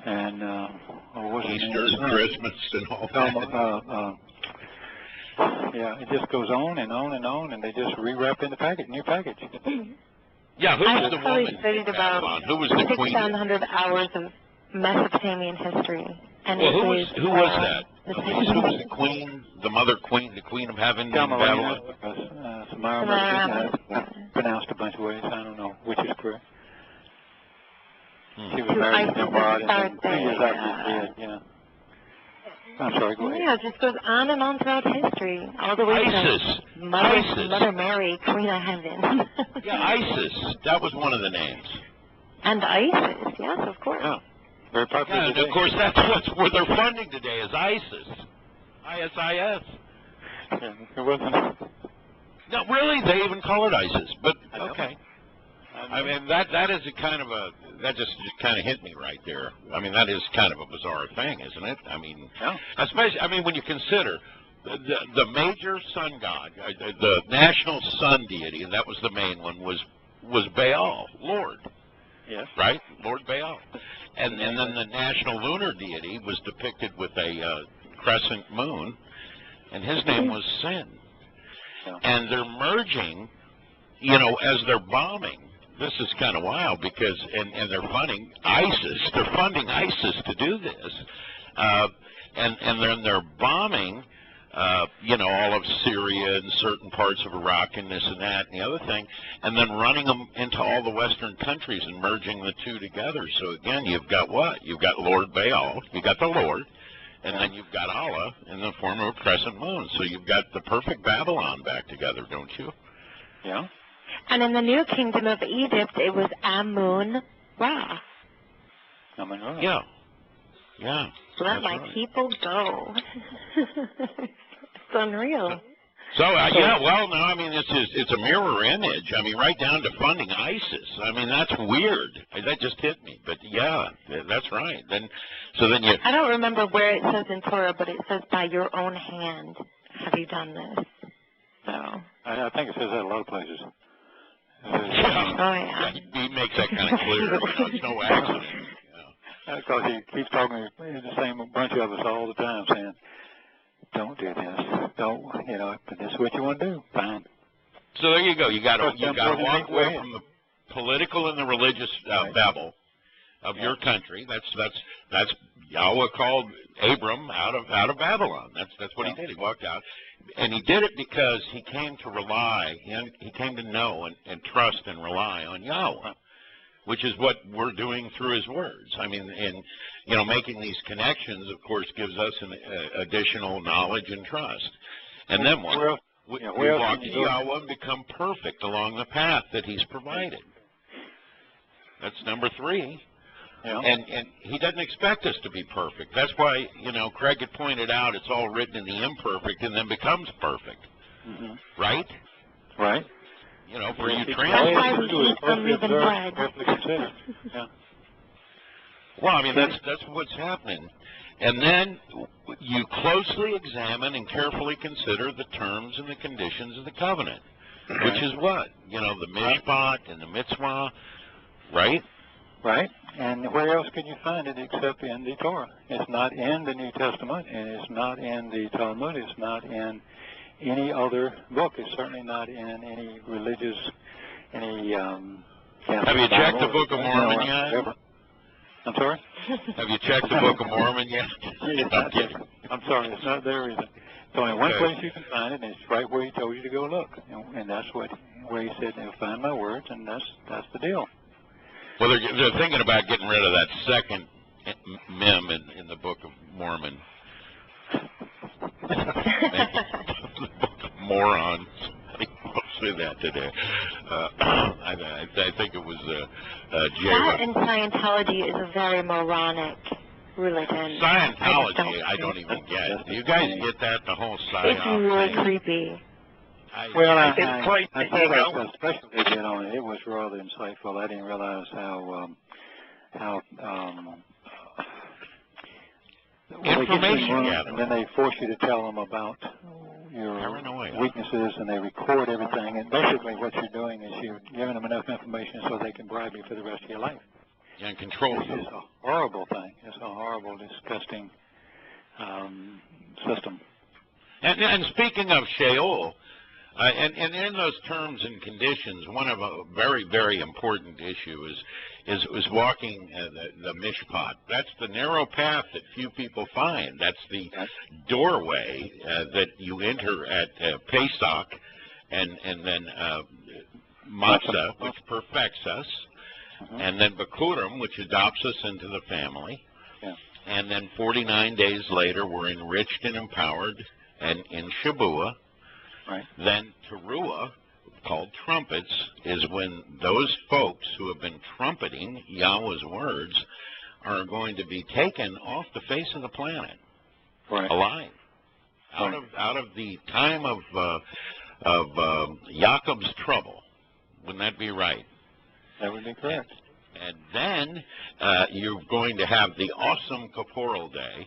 Easter and Christmas and all that. Yeah, it just goes on and on and on, and they just rewrap in the new package. Yeah, who was the woman? I studied about Who was the queen? 6,700 hours of Mesopotamian history. And well, who was that? Who was the queen, the mother queen, the queen of heaven in Babylon? Semiramis, pronounced a bunch of ways. I don't know which is correct. She was married to Nimrod, and 2 years after he did, I'm sorry, go ahead. Yeah, it just goes on and on throughout history, all the way to Mother Mary, Queen of Heaven. Yeah, Isis. That was one of the names. And Isis, yes, of course. Yeah, very popular. Yeah, and of course that's what they're funding today is ISIS. ISIS. Yeah, it wasn't. No, really, they even call it ISIS. But okay. I mean that is a kind of that just kind of hit me right there. I mean that is kind of a bizarre thing, isn't it? I mean, especially when you consider the major sun god, the national sun deity, and that was the main one, was Baal, Lord. Yes. Right, Lord Baal, and then the national lunar deity was depicted with a crescent moon, and his name was Sin. Yeah. And they're merging, as they're bombing. This is kind of wild because, and they're funding ISIS. They're funding ISIS to do this, and then they're bombing, all of Syria and certain parts of Iraq and this and that and the other thing, and then running them into all the Western countries and merging the two together. So again, you've got what? You've got Lord Baal, you got the Lord, and then you've got Allah in the form of a crescent moon. So you've got the perfect Babylon back together, don't you? Yeah. And in the New Kingdom of Egypt, it was Amun-Ra. Amun-Ra. Yeah. Yeah. Let my people go. It's unreal. So, no, I mean, it's a mirror image. I mean, right down to funding ISIS. I mean, that's weird. That just hit me. But, yeah, that's right. Then you... I don't remember where it says in Torah, but it says, by your own hand have you done this. So... I think it says that a lot of places. He makes that kind of clear. It's no accident. Because he keeps talking to the same bunch of us all the time, saying, "Don't do this. Don't, but this is what you want to do. Fine." So there you go. You got to walk away from the political and the religious babble. of your country. That's Yahweh called Abram out of Babylon. That's what he did. He walked out, and he did it because he came to rely, he came to know and trust and rely on Yahweh, which is what we're doing through his words. I mean, and making these connections, of course, gives us an additional knowledge and trust. And then what? We walk to Yahweh and become perfect along the path that he's provided. That's number 3. Yeah. And he doesn't expect us to be perfect. That's why, Craig had pointed out it's all written in the imperfect and then becomes perfect. Mm-hmm. Right? Right. For you That's why we eat unleavened bread. Yeah. Well, I mean, that's what's happening. And then you closely examine and carefully consider the terms and the conditions of the covenant, which is what? The mishpat and the mitzvah, right? Right. And where else can you find it except in the Torah? It's not in the New Testament, and it's not in the Talmud. It's not in any other book. It's certainly not in any religious, any Have you checked the Book of Mormon yet? I'm sorry? Have you checked the Book of Mormon yet? I'm sorry, it's not there either. It's only one place you can find it, and it's right where he told you to go look. And that's where he said, find my words, and that's the deal. Well, they're thinking about getting rid of that second mem in the Book of Mormon. The Book of Morons. I'll say that today. I think it was That and Scientology is a very moronic religion. Scientology, I don't even get. Do you guys get that? The whole psyop It's really thing? creepy. I saw that special they did on it. It was rather insightful. I didn't realize how information gathering. And then they force you to tell them about your weaknesses, and they record everything. And basically what you're doing is you're giving them enough information so they can bribe you for the rest of your life. And control you. It's a horrible thing. It's a horrible, disgusting system. And speaking of Sheol, and in those terms and conditions, one of a very, very important issue is walking the mishpat. That's the narrow path that few people find. That's the doorway that you enter at Pesach, and then Matzah, which perfects us, and then Bikurim, which adopts us into the family, and then 49 days later we're enriched and empowered, and in Shabuah. Right. Then Teruah, called trumpets, is when those folks who have been trumpeting Yahweh's words are going to be taken off the face of the planet, alive, out of the time of Jacob's trouble. Wouldn't that be right? That would be correct. And then you're going to have the awesome Corporal Day,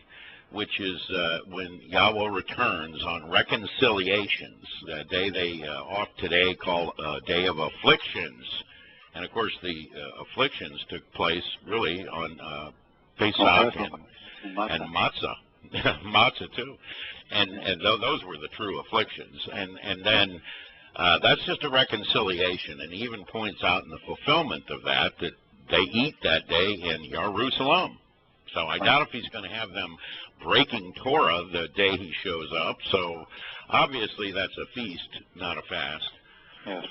which is when Yahweh returns on reconciliations, a day they off today call Day of Afflictions. And, of course, the afflictions took place really on Pesach and Matzah. Matzah, too. And those were the true afflictions. And then that's just a reconciliation, and he even points out in the fulfillment of that they eat that day in Jerusalem. So I doubt if he's going to have them breaking Torah the day he shows up. So obviously that's a feast, not a fast. Yes.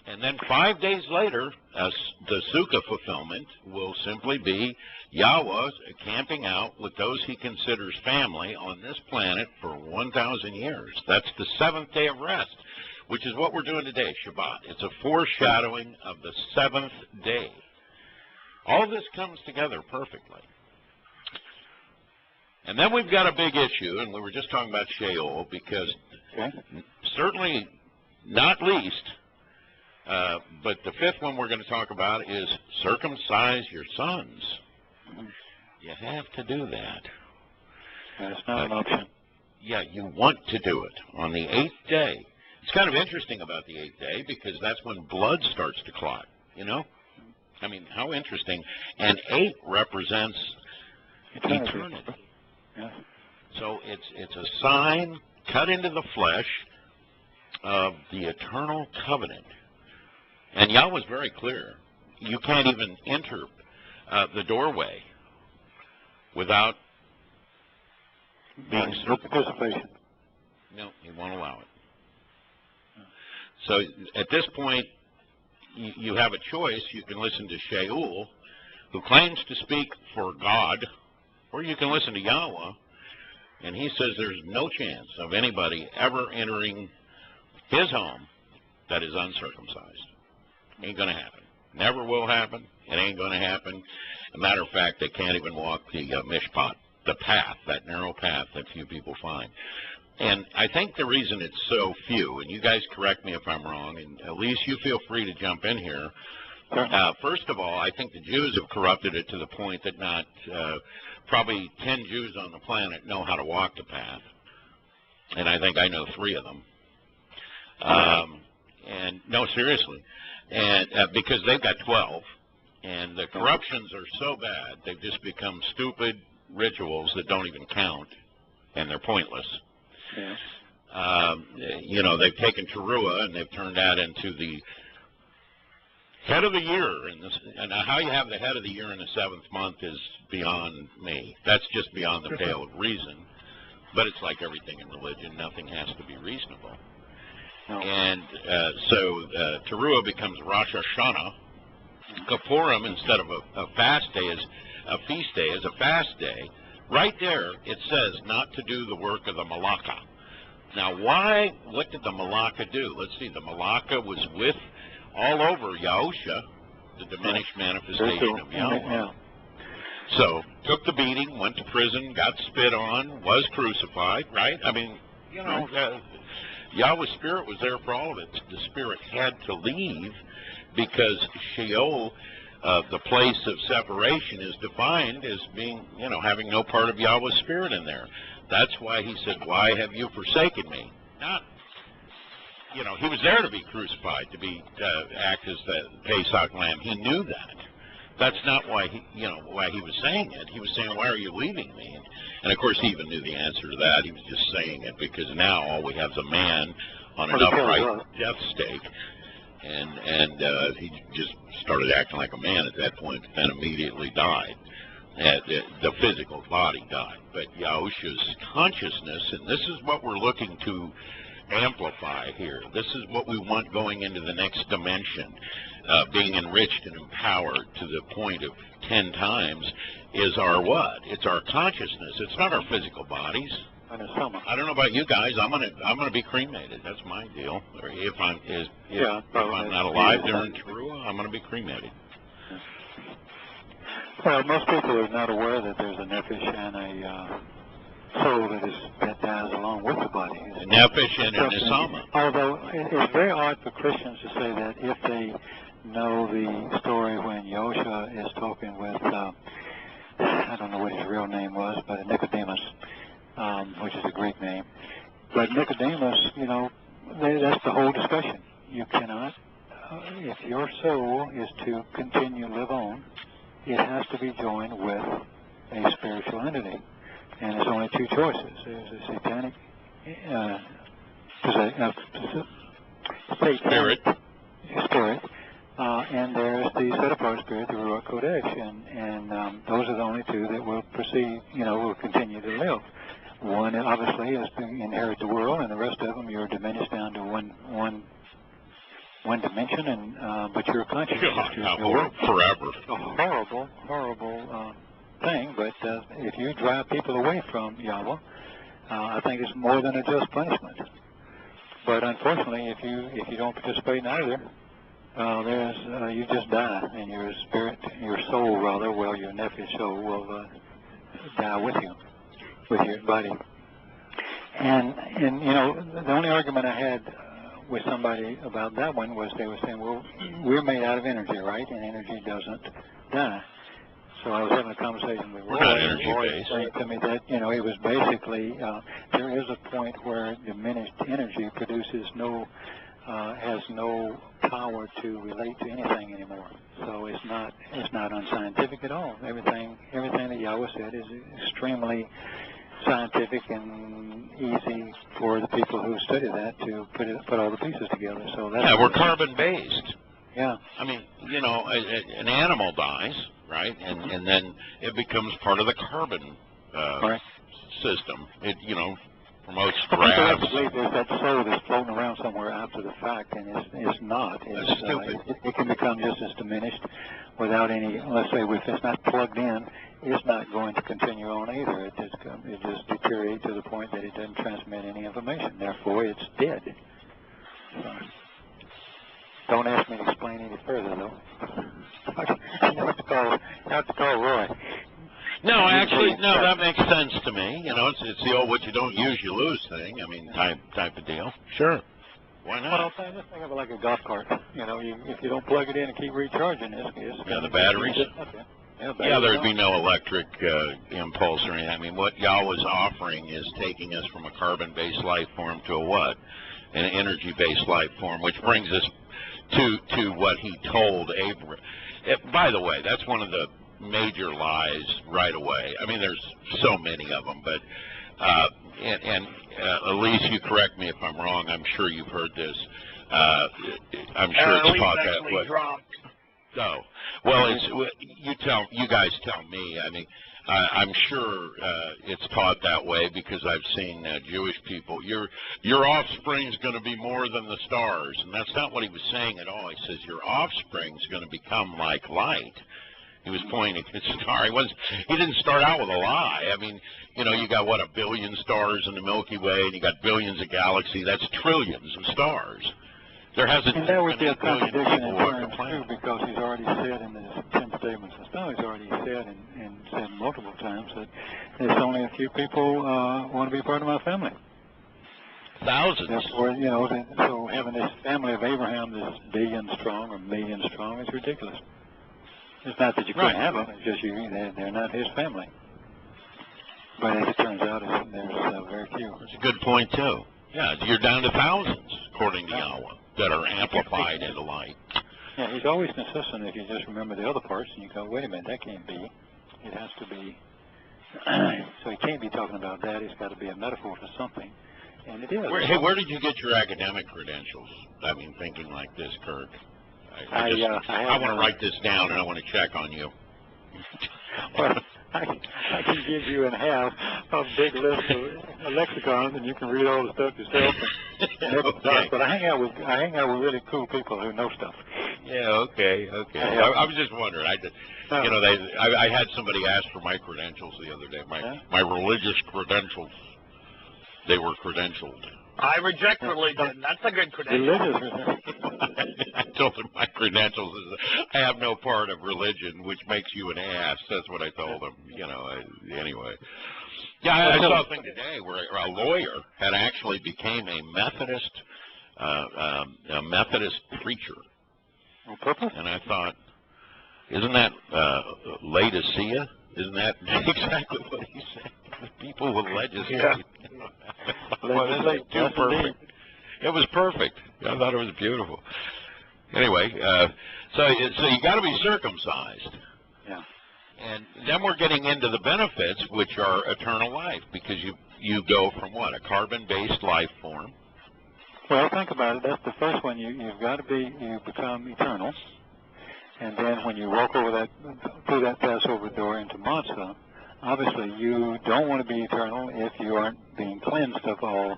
And then 5 days later, the Sukkah fulfillment will simply be Yahweh camping out with those he considers family on this planet for 1,000 years. That's the 7th day of rest, which is what we're doing today, Shabbat. It's a foreshadowing of the 7th day. All this comes together perfectly. And then we've got a big issue, and we were just talking about Sheol, because certainly not least, but the fifth one we're going to talk about is circumcise your sons. You have to do that. That's not an option. Yeah, you want to do it on the 8th day. It's kind of interesting about the 8th day because that's when blood starts to clot, you know? I mean, how interesting. And 8 represents eternity. Yeah. So it's a sign cut into the flesh of the eternal covenant. And Yahweh was very clear. You can't even enter the doorway without being no participation. No, he won't allow it. So at this point, you have a choice. You can listen to Shaul, who claims to speak for God, or you can listen to Yahowah, and he says there's no chance of anybody ever entering his home that is uncircumcised. Ain't going to happen. Never will happen. It ain't going to happen. As a matter of fact, they can't even walk the mishpat, the path, that narrow path that few people find. And I think the reason it's so few, and you guys correct me if I'm wrong, and Elise, you feel free to jump in here. First of all, I think the Jews have corrupted it to the point that not probably 10 Jews on the planet know how to walk the path. And I think I know 3 of them. And no, seriously. And because they've got 12. And the corruptions are so bad, they've just become stupid rituals that don't even count, and they're pointless. Yeah. You know, they've taken Towrah and they've turned that into the head of the year. And how you have the head of the year in the 7th month is beyond me. That's just beyond the pale of reason. But it's like everything in religion. Nothing has to be reasonable. No. And so Towrah becomes Rosh Hashanah. Kippurim, instead of a fast day, is a feast day, is a fast day. Right there, it says not to do the work of the Malaka. Now, what did the Malaka do? Let's see, the Malaka was with all over Yahusha, the diminished manifestation of Yahweh. So, took the beating, went to prison, got spit on, was crucified, right? I mean, you know, Yahweh's Spirit was there for all of it. The Spirit had to leave because Sheol, the place of separation, is defined as being, you know, having no part of Yahweh's Spirit in there. That's why he said, why have you forsaken me? Not, you know, he was there to be crucified, to be act as the Pesach lamb. He knew that. That's not why why he was saying it. He was saying, why are you leaving me? And of course, he even knew the answer to that. He was just saying it because now all we have is a man on an upright death stake. And he just started acting like a man at that point, and immediately died. The physical body died. But Yahusha's consciousness, and this is what we're looking to amplify here. This is what we want going into the next dimension, being enriched and empowered to the point of 10 times, is our what? It's our consciousness. It's not our physical bodies. I don't know about you guys. I'm gonna be cremated. That's my deal. Or if I'm not alive during Towrah, I'm gonna be cremated. Well, most people are not aware that there's a nefesh and a soul that dies along with the body. A nefesh and a nesama. Although it's very odd for Christians to say that if they know the story when Yahusha is talking with I don't know what his real name was, but Nicodemus. Which is a Greek name. But Nicodemus, you know, that's the whole discussion. You cannot, if your soul is to continue to live on, it has to be joined with a spiritual entity. And there's only 2 choices. There's a satanic spirit, and there's the set-apart spirit, the Ruach Kodesh. And those are the only 2 that will proceed, will continue to live. One, obviously, is to inherit the world, and the rest of them you're diminished down to one dimension, and but you're conscious. Forever. A horrible thing. But if you drive people away from Yahweh, I think it's more than a just punishment. But unfortunately, if you don't participate in either, you just die, and your spirit, your soul rather, your nefesh soul will die with you. With your body. And the only argument I had with somebody about that one was they were saying, well, we're made out of energy, right? And energy doesn't die. So I was having a conversation with Roy. Roy saying to me that, it was basically, there is a point where diminished energy produces has no power to relate to anything anymore. So it's not unscientific at all. Everything that Yahweh said is extremely scientific and easy for the people who study that to put all the pieces together. So that's we're carbon based. Yeah. I mean, an animal dies, right? And then it becomes part of the carbon Right. system. It, you know, promotes People grass. believe there's that soul that's floating around somewhere after the fact, and it's not. That's stupid. It can become just as diminished without any, let's say, if it's not plugged in, it's not going to continue on either. It just deteriorates to the point that it doesn't transmit any information. Therefore, it's dead. So, don't ask me to explain any further, though. You have to call Roy. No, actually, no, that makes sense to me. You know, it's the old "what you don't use, you lose" thing. I mean, type of deal. Sure. Why not? Well, just think of it like a golf cart. You know, if you don't plug it in and keep recharging, the batteries. Yeah, there'd be no electric impulse or anything. I mean, what Yahweh's offering is taking us from a carbon-based life form to a what? An energy-based life form, which brings us to what he told Abraham. By the way, that's one of the major lies right away. I mean, there's so many of them, but Elise, you correct me if I'm wrong. I'm sure you've heard this. I'm sure it's taught that way. No, well, you guys tell me. I mean, I'm sure it's taught that way because I've seen Jewish people. Your offspring's going to be more than the stars, and that's not what he was saying at all. He says your offspring's going to become like light. He was pointing at the star. He didn't start out with a lie. I mean, you know, you got, 1 billion stars in the Milky Way, and you got billions of galaxies. That's trillions of stars. There hasn't and that would be been a contradiction in terms, too, planet. because he's already said in the 10 statements and stuff, he's already said and said multiple times that there's only a few people want to be part of my family. Thousands. Therefore, you know, so having this family of Abraham that's billion strong or million strong is ridiculous. It's not that you couldn't have them, it's just they're not his family. But as it turns out, there's very few. That's a good point, too. Yeah, you're down to thousands, according to Yahweh, that are amplified into light. Yeah, he's always consistent if you just remember the other parts, and you go, wait a minute, that can't be. It has to be. So he can't be talking about that. It's got to be a metaphor for something. And it is. Where did you get your academic credentials? I mean, thinking like this, Kirk. I want to write this down, and I want to check on you. Well, I can give you in half a big list of lexicons, and you can read all the stuff yourself. Okay. But I hang out with really cool people who know stuff. Yeah. Okay. I was just wondering. I had somebody ask for my credentials the other day. My religious credentials. They were credentialed. I reject religion. That's a good credential. I told him my credentials is I have no part of religion, which makes you an ass. That's what I told him. You know. Anyway. Yeah, I saw a thing today where a lawyer had actually became a Methodist preacher. On purpose? And I thought, isn't that Laodicea? Isn't that exactly what he said? The people will legislate. Yeah. Well, that's too perfect. It was perfect. I thought it was beautiful. Anyway, so you got to be circumcised. Yeah. And then we're getting into the benefits, which are eternal life, because you go from what, a carbon-based life form. Well, think about it. That's the first one. You become eternal, and then when you walk over through that Passover door into Matzah, obviously you don't want to be eternal if you aren't being cleansed of all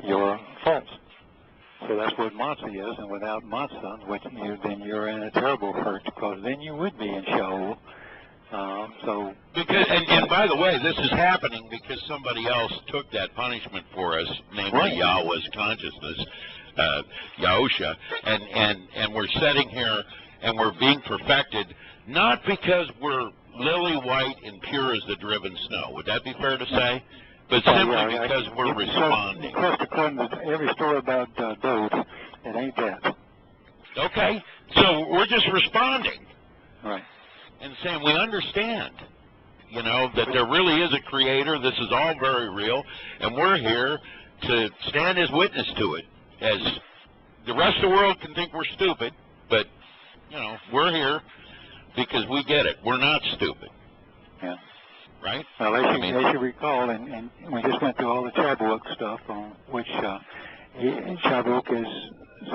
your faults. So that's what matzah is, and without matzah, then you're in a terrible hurt, because then you would be in Sheol. And by the way, this is happening because somebody else took that punishment for us, namely Yahweh's consciousness, Yahusha, and we're sitting here and we're being perfected, not because we're lily white and pure as the driven snow. Would that be fair to say? But simply because we're responding. According to every story about Dode, it ain't that. Okay, so we're just responding. Right. And saying we understand, that there really is a creator. This is all very real, and we're here to stand as witness to it. As the rest of the world can think we're stupid, but, we're here because we get it. We're not stupid. Yeah. Right? Well, as you recall, and we just went through all the Shabbat stuff, on which Shabbat is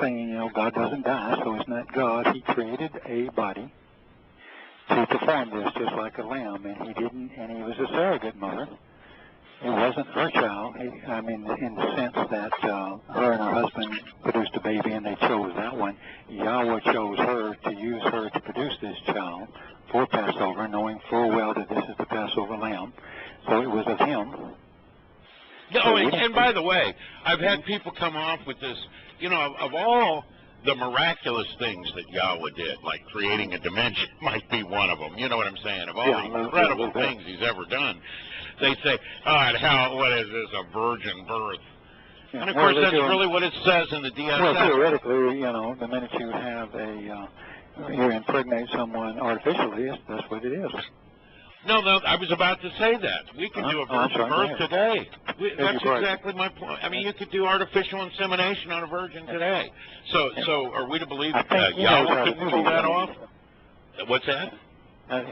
saying, God doesn't die, so it's not God. He created a body to perform this just like a lamb, and he didn't, and he was a surrogate mother. It wasn't her child. I mean, in the sense that her and her husband produced a baby, and they chose that one. Yahweh chose her to use her to produce this child for Passover, knowing full well that this is the Passover lamb. So it was of him. Oh, and by the way, I've had people come off with this, you know, of all the miraculous things that Yahweh did, like creating a dimension might be one of them. You know what I'm saying? Of all the incredible things he's ever done, they say, what is this, a virgin birth? Yeah. And of course, that's really what it says in the DSS. Well, theoretically, you know, the minute you have you impregnate someone artificially, that's what it is. No, I was about to say that. We can do a virgin birth today. That's exactly my point. I mean, you could do artificial insemination on a virgin today. So are we to believe that Yahweh couldn't pull that off? What's that?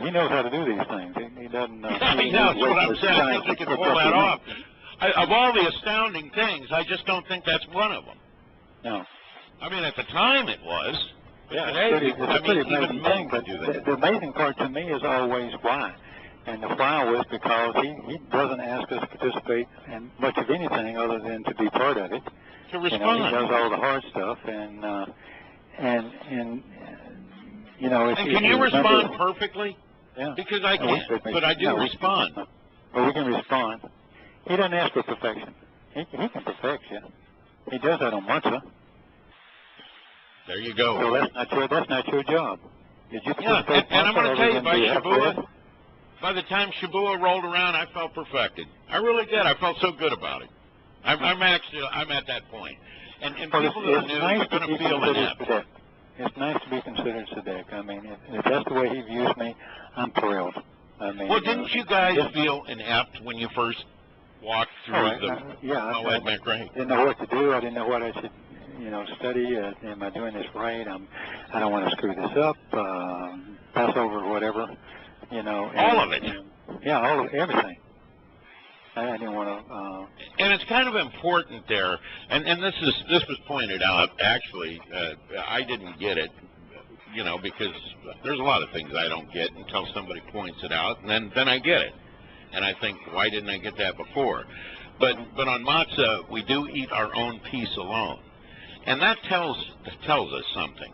He knows how to do these things. He doesn't. He knows what I'm saying. I think he can pull that off. Of all the astounding things, I just don't think that's one of them. No. I mean, at the time it was. Yeah, it's a pretty amazing thing. But the amazing part to me is always why. And the why was because he doesn't ask us to participate in much of anything other than to be part of it. To respond. You know, he does all the hard stuff, and you know. And can you respond perfectly? Yeah. Because I can't, but I do respond. Well, we can respond. He doesn't ask for perfection. He can perfect you. He does that on matzah. There you go. So that's not your job. Did you participate? And I'm going to tell you, by Shavuot, by the time Shavuot rolled around, I felt perfected. I really did. I felt so good about it. I'm at that point. And people that knew are going to feel inept. It's nice to be considered tzedek. I mean, if that's the way he views me, I'm thrilled. I mean, well, didn't you guys feel inept when you first walked through I didn't know what to do. I didn't know what I should, study. Am I doing this right? I don't want to screw this up. Passover or whatever. All of it. All of everything. I didn't want to. And it's kind of important there, and this was pointed out. Actually, I didn't get it, because there's a lot of things I don't get until somebody points it out, and then I get it, and I think, why didn't I get that before? But on matzah, we do eat our own piece alone, and that tells us something.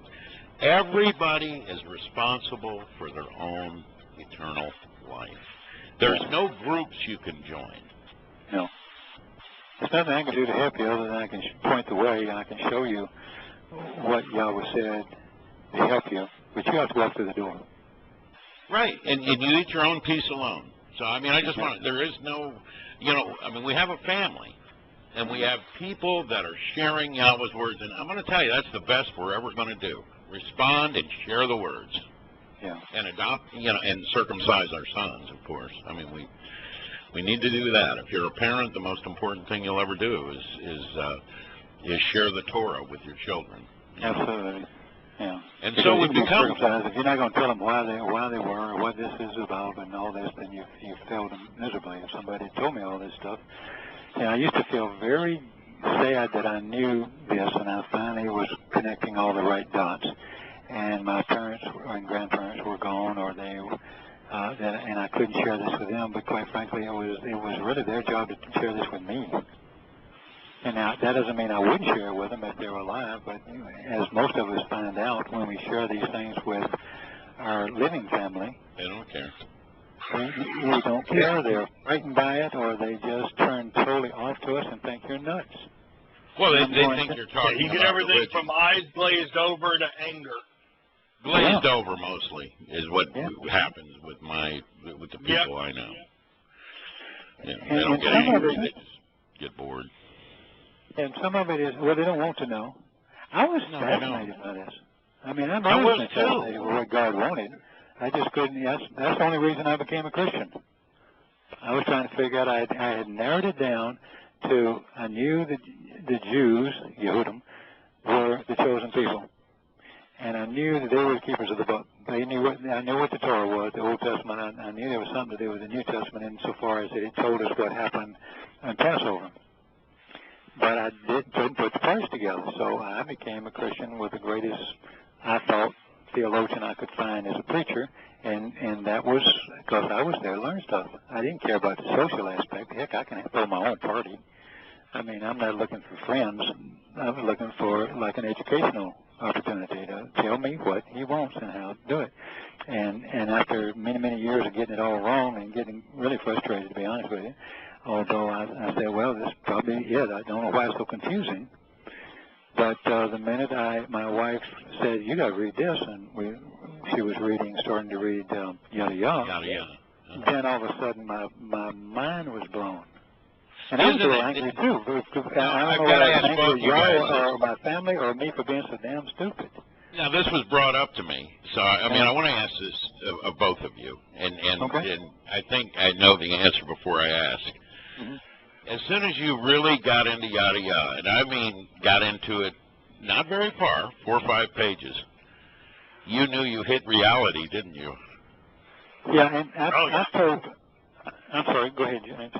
Everybody is responsible for their own eternal life. There's no groups you can join. No. There's nothing I can do to help you other than I can point the way and I can show you what Yahweh said to help you, but you have to walk through the door. Right, and you eat your own piece alone. So, I just want there is no, we have a family, and we have people that are sharing Yahweh's words, and I'm going to tell you, that's the best we're ever going to do. Respond and share the words. Yeah. And adopt, and circumcise our sons, of course. We need to do that. If you're a parent, the most important thing you'll ever do is share the Torah with your children. Absolutely. Yeah. And so we become. If you're not going to tell them why they were or what this is about and all this, then you failed them miserably. If somebody told me all this stuff, I used to feel very sad that I knew this, and I finally was connecting all the right dots. And my parents and grandparents were gone, or they, and I couldn't share this with them. But quite frankly, it was really their job to share this with me. And now that doesn't mean I wouldn't share with them if they were alive. But as most of us find out, when we share these things with our living family, they don't care. They don't care. They're frightened by it, or they just turn totally off to us and think you're nuts. Well, they think you're talking. You get everything religion. From eyes glazed over to anger. Glazed over mostly is what happens with the people I know. Yeah, they don't get angry, they just get bored. And some of it is, they don't want to know. I was fascinated by this. I've always been fascinated with what God wanted. I just couldn't. That's the only reason I became a Christian. I was trying to figure out. I had narrowed it down to I knew that the Jews, Yehudim, were the chosen people. And I knew that they were the keepers of the book. I knew what the Torah was, the Old Testament. I knew there was something to do with the New Testament insofar as it told us what happened on Passover. But I couldn't put the parts together. So I became a Christian with the greatest, I thought, theologian I could find as a preacher, and that was because I was there to learn stuff. I didn't care about the social aspect. Heck, I can throw my own party. I mean, I'm not looking for friends. I'm looking for like an educational opportunity to tell me what he wants and how to do it. And after many years of getting it all wrong and getting really frustrated, to be honest with you, although I said, well, this is probably it. I don't know why it's so confusing. But the minute my wife said, you got to read this, and she was starting to read Yada Yahweh, then all of a sudden my mind was blown. And I was a little angry, too. I don't know whether I was angry with y'all or my family or me for being so damn stupid. Now, this was brought up to me, so, I mean, I want to ask this of both of you, and I think I know the answer before I ask. Mm-hmm. As soon as you really got into Yada Yahweh, and I mean got into it not very far, 4 or 5 pages, you knew you hit reality, didn't you? Yeah, and I'm sorry, go ahead, James.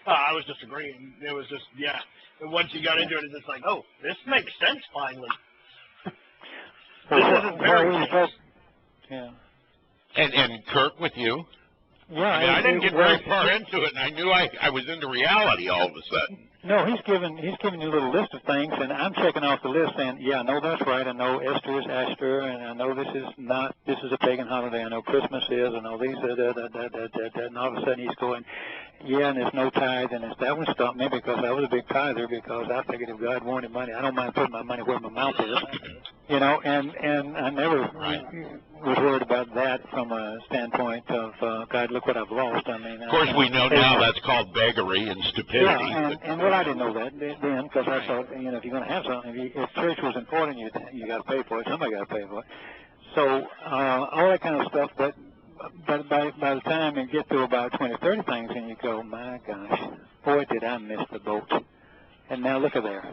I was just agreeing. It was just, yeah. And once you got into it, it's just like, oh, this makes sense finally. This isn't very strange. Yeah. And Kirk, with you? Yeah, I mean, I didn't get very far into it, and I knew I was into reality all of a sudden. No, he's giving you a little list of things, and I'm checking off the list saying, yeah, I know that's right. I know Esther is Ashter, and I know this is a pagan holiday. I know Christmas is, I know these, and all of a sudden he's going, yeah, and there's no tithe, and that one stopped me because I was a big tither because I figured if God wanted money, I don't mind putting my money where my mouth is, you know, and I never was worried about that from a standpoint of, God, look what I've lost. I mean, of course, we know now that's called beggary and stupidity. Yeah, and well, I didn't know that then because I thought, you know, if you're going to have something, if church was important, you got to pay for it. Somebody got to pay for it. So all that kind of stuff. But by the time you get to about 20, 30 things, and you go, my gosh, boy, did I miss the boat. And now look at there.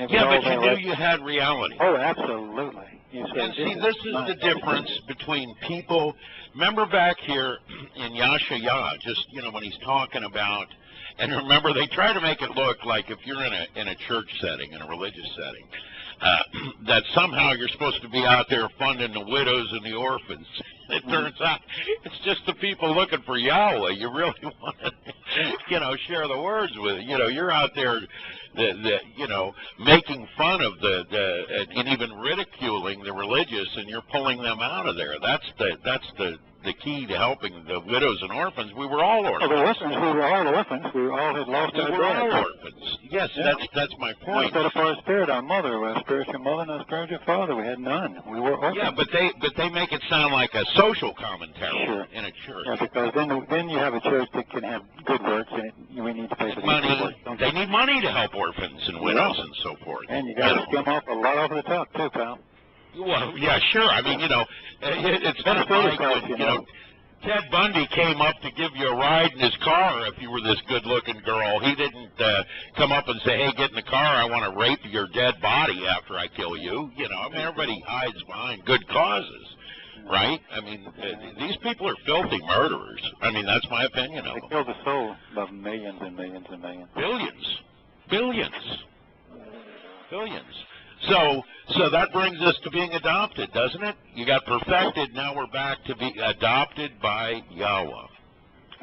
Yeah, but you knew you had reality. Oh, absolutely. And see, this is the difference between people. Remember back here in Yahowah, just, you know, when he's talking about, and remember, they try to make it look like if you're in a church setting, in a religious setting, that somehow you're supposed to be out there funding the widows and the orphans. It turns out it's just the people looking for Yahweh. You really want to, you know, share the words with. You know, you're out there, you know, making fun of and even ridiculing the religious, and you're pulling them out of there. That's the key to helping the widows and orphans. We were all orphans. The orphans, we were all orphans. We all had lost our dad. We were all orphans. Yes, yeah. That's my point. Instead of our spirit, our mother, our spiritual mother, and our spiritual father, we had none. We were orphans. Yeah, but they make it sound like a social commentary in a church. Yeah, because then you have a church that can have good works, and we need to pay for money. They need money to help orphans and widows and so forth. And you got to skim off a lot off the top too, pal. Well, yeah, sure. I mean, you know, it's kind of like when, you know, Ted Bundy came up to give you a ride in his car if you were this good-looking girl. He didn't come up and say, hey, get in the car, I want to rape your dead body after I kill you. You know, I mean, everybody hides behind good causes, right? I mean, these people are filthy murderers. I mean, that's my opinion of them. They kill the soul of millions and millions and millions. Billions. So that brings us to being adopted, doesn't it? You got perfected. Now we're back to be adopted by Yahweh.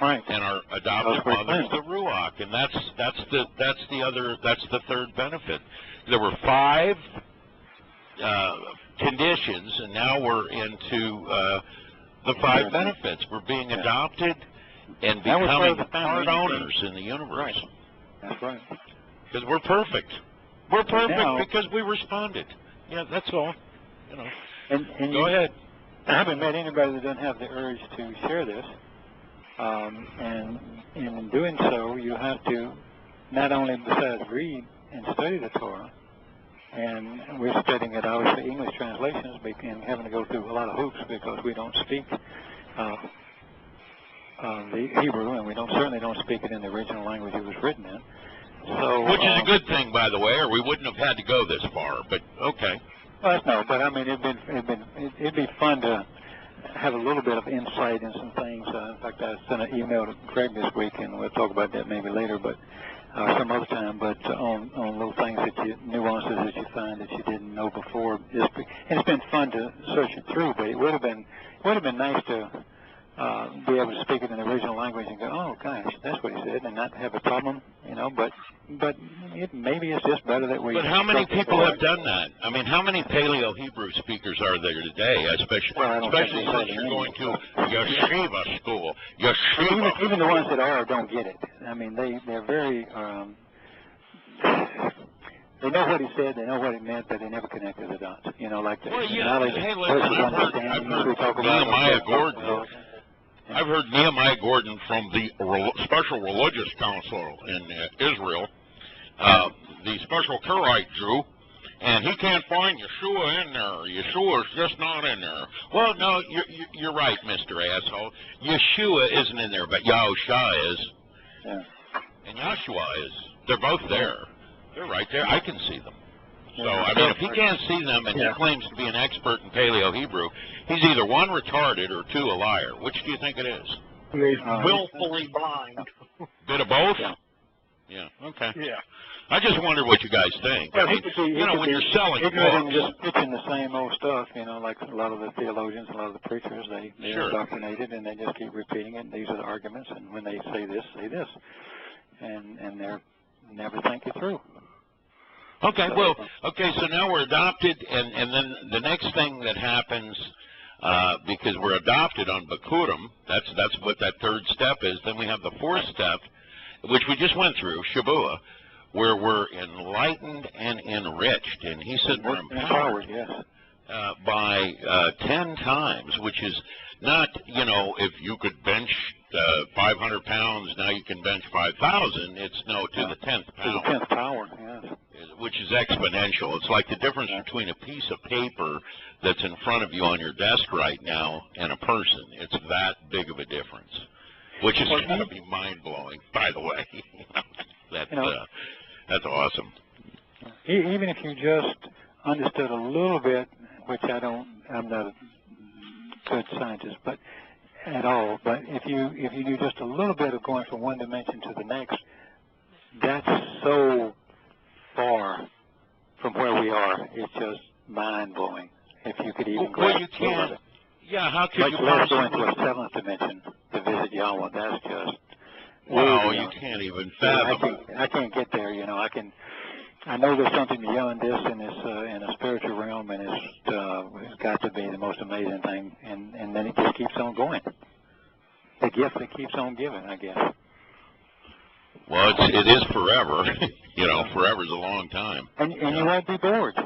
Right. And our adopted mother is the Ruach, and that's the third benefit. There were 5 conditions, and now we're into the 5 benefits. We're being adopted and becoming part owners in the universe. Right. That's right. Because we're perfect. We're perfect because we responded. Yeah, that's all. You know. And go ahead. I haven't met anybody that doesn't have the urge to share this. And in doing so, you have to not only besides read and study the Torah, and we're studying it obviously English translations, and having to go through a lot of hoops because we don't speak the Hebrew, and we certainly don't speak it in the original language it was written in. So, which is a good thing, by the way, or we wouldn't have had to go this far. But okay. Well, no, but I mean, it'd be fun to have a little bit of insight in some things. In fact, I sent an email to Craig this week, and we'll talk about that maybe later. But some other time, but on little things nuances that you find that you didn't know before. And it's been fun to search it through, but it would have been nice to be able to speak it in the original language and go, oh gosh, that's what he said, and not have a problem, But maybe it's just better that we. But how many people have done that? I mean, how many Paleo Hebrew speakers are there today? Especially since you're going to yeshiva school. Yeshiva. Even the ones that don't get it. I mean, they're very. They know what he said, they know what he meant, but they never connected the dots. Like the knowledge versus understanding. We talk about Nehemiah Gordon. I've heard Nehemiah Gordon from the Special Religious Council in Israel, the Special Karaite Jew, and he can't find Yeshua in there. Yeshua's just not in there. Well, no, you're right, Mr. Asshole. Yeshua isn't in there, but Yahusha is. Yeah. And Yahshua is. They're both there. They're right there. I can see them. So, I mean, if he can't see them and he claims to be an expert in Paleo Hebrew, he's either one, retarded, or two, a liar. Which do you think it is? He's willfully blind. Bit of both? Yeah, okay. Yeah. I just wonder what you guys think. Well, I mean, when you're selling books. Just pitching the same old stuff, like a lot of the theologians, a lot of the preachers, they're indoctrinated and they just keep repeating it. And these are the arguments, and when they say this, and they're never think it through. Okay, so now we're adopted, and then the next thing that happens, because we're adopted on Bakurim, that's what that third step is. Then we have the fourth step, which we just went through, Shavuah, where we're enlightened and enriched. And he said we're empowered by 10 times, which is not, if you could bench 500 pounds, now you can bench 5,000. It's no, to the 10th power. To the 10th power, yes. Which is exponential. It's like the difference between a piece of paper that's in front of you on your desk right now and a person. It's that big of a difference, which is going to be mind-blowing, by the way. That's awesome. Even if you just understood a little bit, which I'm not a good scientist, but at all. But if you knew just a little bit of going from one dimension to the next, that's so far from where we are. It's just mind-blowing. If you could even grasp you can't. it. Yeah, how could you let's go into a seventh dimension to visit Yahweh. That's just. Well, you can't even fathom. I can't get there. I know there's something beyond this in a spiritual realm, and it's got to be the most amazing thing. And then it just keeps on going. The gift that keeps on giving, I guess. Well, it is forever. Forever's a long time. And you won't be bored.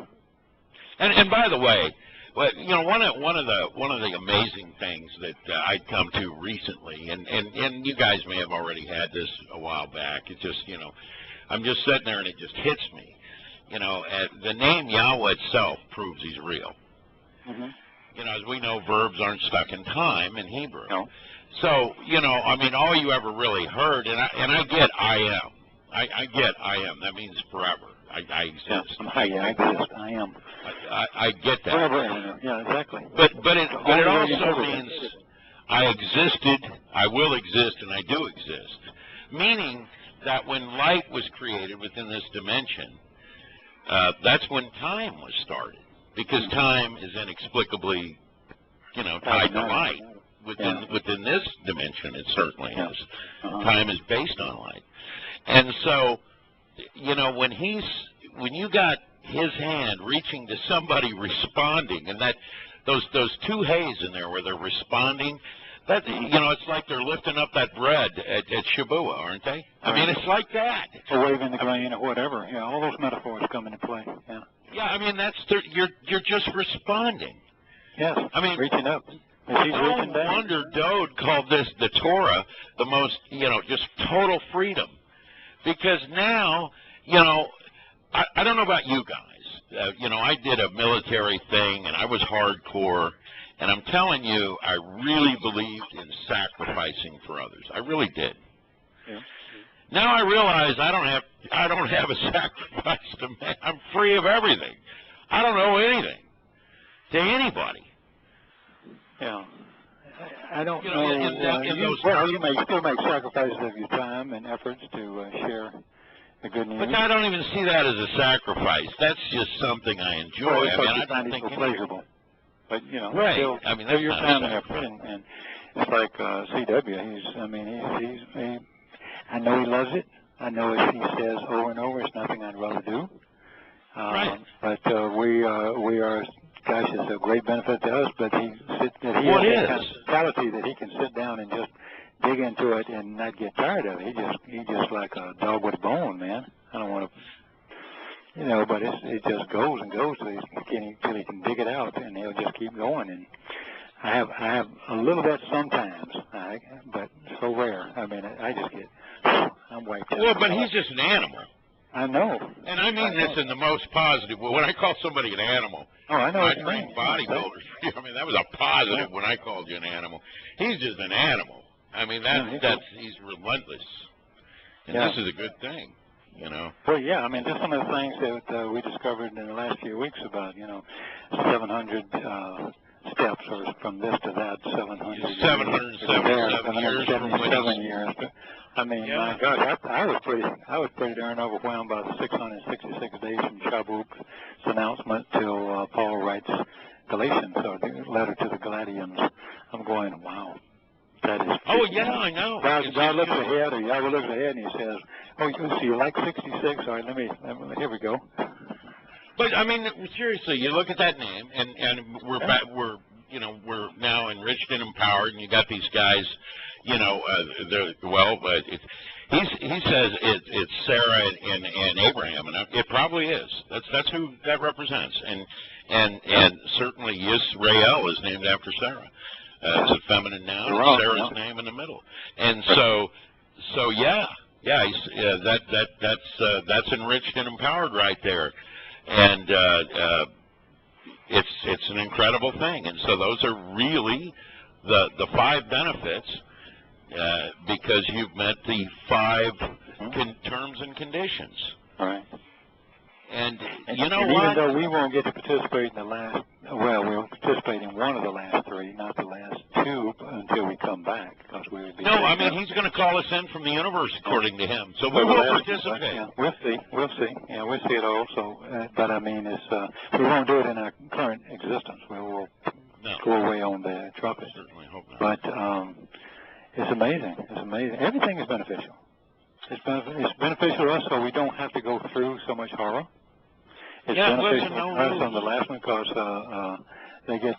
And by the way, one of the amazing things that I'd come to recently, and you guys may have already had this a while back. It just I'm just sitting there and it just hits me. The name Yahweh itself proves he's real. Mm-hmm. As we know, verbs aren't stuck in time in Hebrew. No. So, all you ever really heard, and I get I am. I get I am. That means forever. I exist. I exist. I am. I get that. Forever. Yeah, exactly. But it also means I existed, I will exist, and I do exist. Meaning that when light was created within this dimension, that's when time was started. Because time is inexplicably, tied to light. Within this dimension, it certainly is. Time is based on light. And so, when you got his hand reaching to somebody responding, and those two hays in there where they're responding, that it's like they're lifting up that bread at Shavuah, aren't they? I mean, it's like that. Or waving the grain or whatever. Yeah, all those metaphors come into play. Yeah. Yeah, I mean you're just responding. Yes. I mean, reaching up. No wonder Dode called this the Torah the most, just total freedom. Because now, I don't know about you guys. I did a military thing and I was hardcore. And I'm telling you, I really believed in sacrificing for others. I really did. Yeah. Now I realize I don't have a sacrifice to make. I'm free of everything. I don't owe anything to anybody. Yeah. I don't know. You may still make sacrifices of your time and efforts to share the good news. But I don't even see that as a sacrifice. That's just something I enjoy. Well, I mean, I don't think pleasurable. But you know, right. still, I mean, that's your not time a and effort, sacrifice. and it's like CW. I know he loves it. I know he says over and over, it's nothing I'd rather do. Right. But we are. Gosh, it's a great benefit to us. But he has that kind of mentality that he can sit down and just dig into it and not get tired of it. He just like a dog with a bone, man. I don't want to. You know, but it just goes and goes till he can dig it out, and he'll just keep going. And I have a little bit sometimes, but so rare. I mean, I just get, I'm wiped out. Well, but he's just an animal. I know. And I mean this in the most positive. When I call somebody an animal, I know. I trained bodybuilders. I mean, that was a positive when I called you an animal. He's just an animal. I mean, he's relentless, and this is a good thing. You know. Well, yeah. I mean, just some of the things that we discovered in the last few weeks about 700 steps, or from this to that, 777 years. I mean, my gosh, I was pretty darn overwhelmed by the 666 days from Shabbat's announcement till Paul writes Galatians, or the letter to the Galatians. I'm going, wow. That is. Oh yeah, I know. God looks ahead, or Yahweh looks ahead, and he says, "Oh, so you like 66? All right, here we go." But I mean, seriously, you look at that name, and we're now enriched and empowered, and you got these guys, he says it's Sarah and Abraham, and it probably is. That's who that represents, and certainly Yisrael is named after Sarah. It's a feminine noun. Sarah's name in the middle, and so that's enriched and empowered right there, and it's an incredible thing. And so those are really the 5 benefits, because you've met the 5 terms and conditions. Right. And even though we won't get to participate in the last, we'll participate in one of the last 3, not the last 2, until we come back, because we would be. No, I mean, he's going to call us in from the universe, according to him. So we will participate. Yeah, we'll see. Yeah, we'll see it all. So, but I mean, we won't do it in our current existence. We'll go away on the trumpet. I certainly hope not. But it's amazing. It's amazing. Everything is beneficial. It's beneficial to us, so we don't have to go through so much horror. It's beneficial to us on the last one, because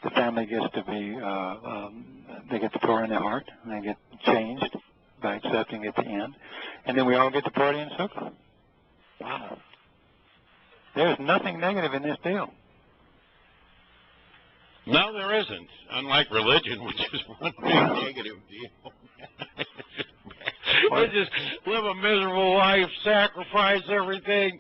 the family gets to be, they get the Torah in their heart, and they get changed by accepting at the end, and then we all get to party in Sukkah. Wow. There's nothing negative in this deal. No, there isn't. Unlike religion, which is one big negative deal. We just live a miserable life, sacrifice everything,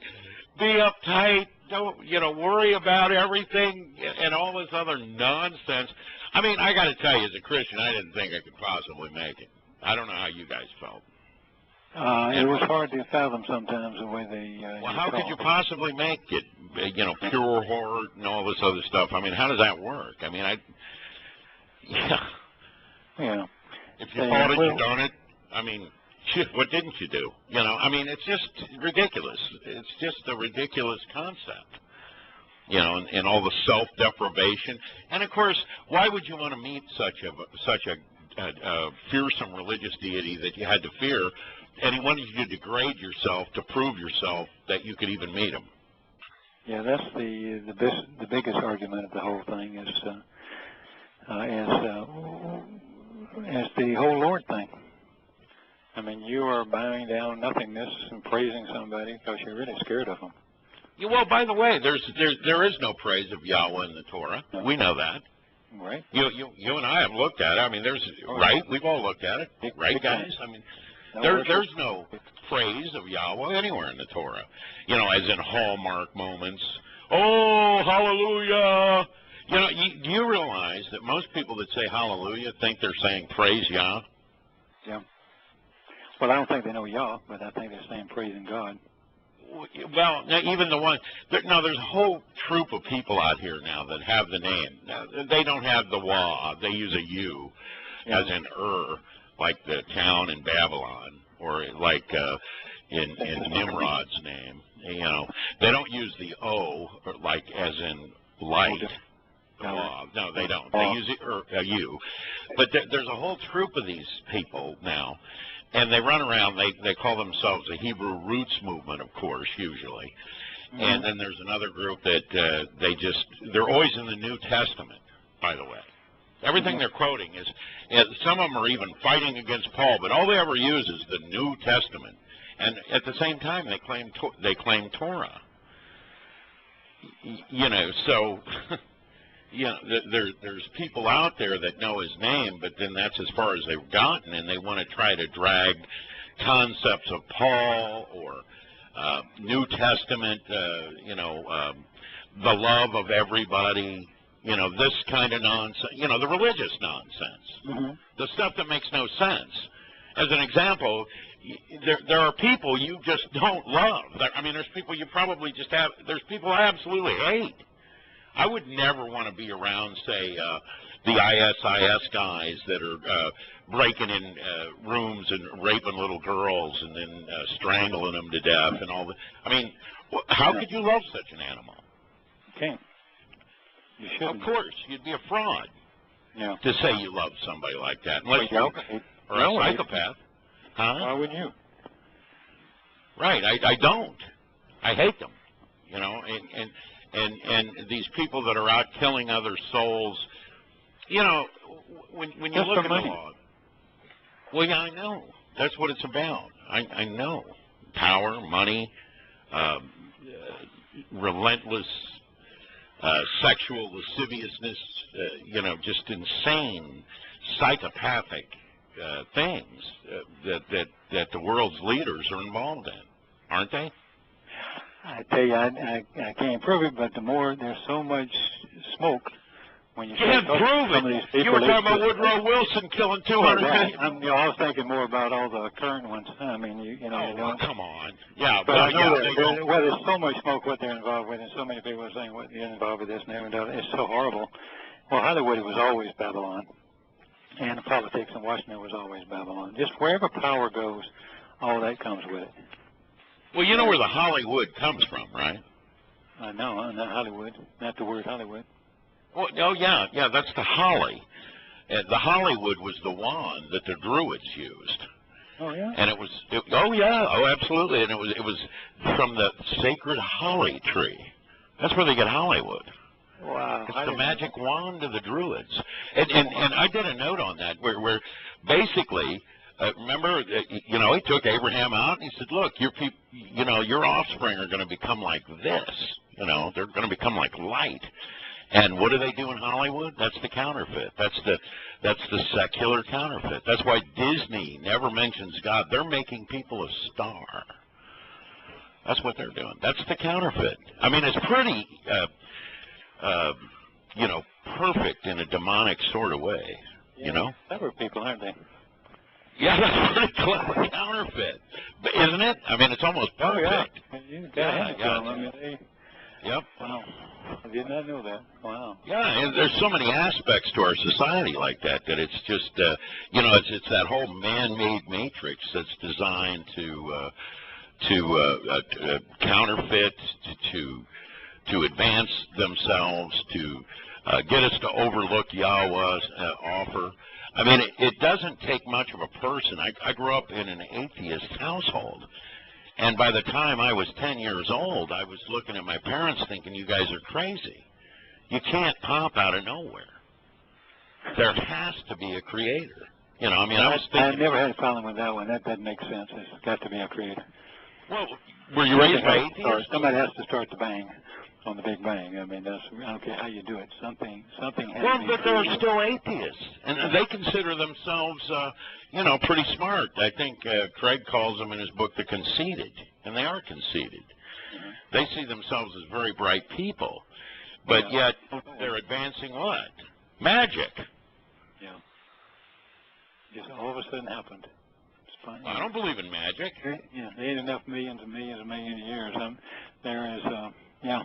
be uptight, don't worry about everything, and all this other nonsense. I mean, I got to tell you, as a Christian, I didn't think I could possibly make it. I don't know how you guys felt. It was hard to fathom sometimes the way they. Well, how could you possibly make it? Pure heart and all this other stuff. I mean, how does that work? I mean, Yeah. If you thought it, you done it. I mean, shit, what didn't you do? I mean, it's just ridiculous. It's just a ridiculous concept. And all the self-deprivation. And of course, why would you want to meet such a fearsome religious deity that you had to fear? And he wanted you to degrade yourself to prove yourself that you could even meet him. Yeah, that's the biggest argument of the whole thing is the whole Lord thing. I mean, you are bowing down nothingness and praising somebody because you're really scared of them. Yeah, well, by the way, there is no praise of Yahweh in the Torah. No. We know that. Right. You and I have looked at it. I mean, we've all looked at it, right, guys? I mean, there's no praise of Yahweh anywhere in the Torah. As in hallmark moments. Oh, hallelujah! Do you realize that most people that say hallelujah think they're saying praise Yah? Yeah. Well, I don't think they know Yah, but I think they're saying praising God. Well, even the one, there's a whole troop of people out here now that have the name. Now, they don't have the Wah. They use a U, as in like the town in Babylon, or like, in Nimrod's name. You know, they don't use the O like as in light. No, they don't. They use it or a U. But there's a whole troop of these people now, and they run around. They call themselves the Hebrew Roots Movement, of course, usually. And then there's another group that they're always in the New Testament, by the way. Everything they're quoting is, some of them are even fighting against Paul, but all they ever use is the New Testament. And at the same time, they claim Torah. You know, so, you know, there's people out there that know his name, but then that's as far as they've gotten, and they want to try to drag concepts of Paul or New Testament, you know, the love of everybody, you know, this kind of nonsense, you know, the religious nonsense, the stuff that makes no sense. As an example, there are people you just don't love. I mean, there's people you probably just have, there's people I absolutely hate. I would never want to be around, say, the ISIS guys that are breaking in rooms and raping little girls and then strangling them to death and all that. I mean, how could you love such an animal? Okay. You shouldn't. Of course, you'd be a fraud to say you love somebody like that. Unless you're a psychopath. Huh? Why wouldn't you? Right, I don't. I hate them. You know, and these people that are out killing other souls, you know, when you look at the law, well, yeah, I know. That's what it's about. I know. Power, money, relentless sexual lasciviousness, you know, just insane, psychopathic things that the world's leaders are involved in, aren't they? I tell you, I can't prove it, but the more there's so much smoke when you can't prove it. You were talking about Woodrow Wilson killing 200 million. You know, I was thinking more about all the current ones. I mean, you know. Oh, come on. Yeah, but I know there's so much smoke what they're involved with, and so many people are saying what you're involved with this and that and that. It's so horrible. Well, Hollywood was always Babylon, and the politics in Washington was always Babylon. Just wherever power goes, all that comes with it. Well, you know where the Hollywood comes from, right? I know, not Hollywood, not the word Hollywood. Well, oh, yeah, that's the holly. The Hollywood was the wand that the Druids used. Oh, yeah? And absolutely. And it was from the sacred holly tree. That's where they get Hollywood. Wow. It's the magic wand of the Druids. And I did a note on that where basically, remember, you know, he took Abraham out and he said, look, your offspring are going to become like this. You know, they're going to become like light. And what do they do in Hollywood? That's the counterfeit. That's the secular counterfeit. That's why Disney never mentions God. They're making people a star. That's what they're doing. That's the counterfeit. I mean, it's pretty, you know, perfect in a demonic sort of way. Yeah, you know? Clever people, aren't they? Yeah, that's pretty clever counterfeit, isn't it? I mean, it's almost perfect. Oh, yeah. Yep. Wow. I did not know that. Wow. Yeah, and there's so many aspects to our society like that it's just, you know, it's that whole man-made matrix that's designed to counterfeit, to advance themselves, to get us to overlook Yahowah's offer. I mean, it doesn't take much of a person. I grew up in an atheist household. And by the time I was 10 years old, I was looking at my parents thinking, you guys are crazy. You can't pop out of nowhere. There has to be a creator. You know, I mean, I was thinking... I never had a problem with that one. That doesn't make sense. It's got to be a creator. Well, were you raised by atheists? Somebody has to start the bang on the Big Bang. I mean, I don't care how you do it. Something has to be. Well, but there are still atheists, and they consider themselves, you know, pretty smart. I think Craig calls them in his book the conceited, and they are conceited. They see themselves as very bright people, but yet they're advancing what? Magic. Yeah. Just all of a sudden happened. It's fine. I don't believe in magic. Yeah, there ain't enough millions and millions and millions of years. There is, yeah.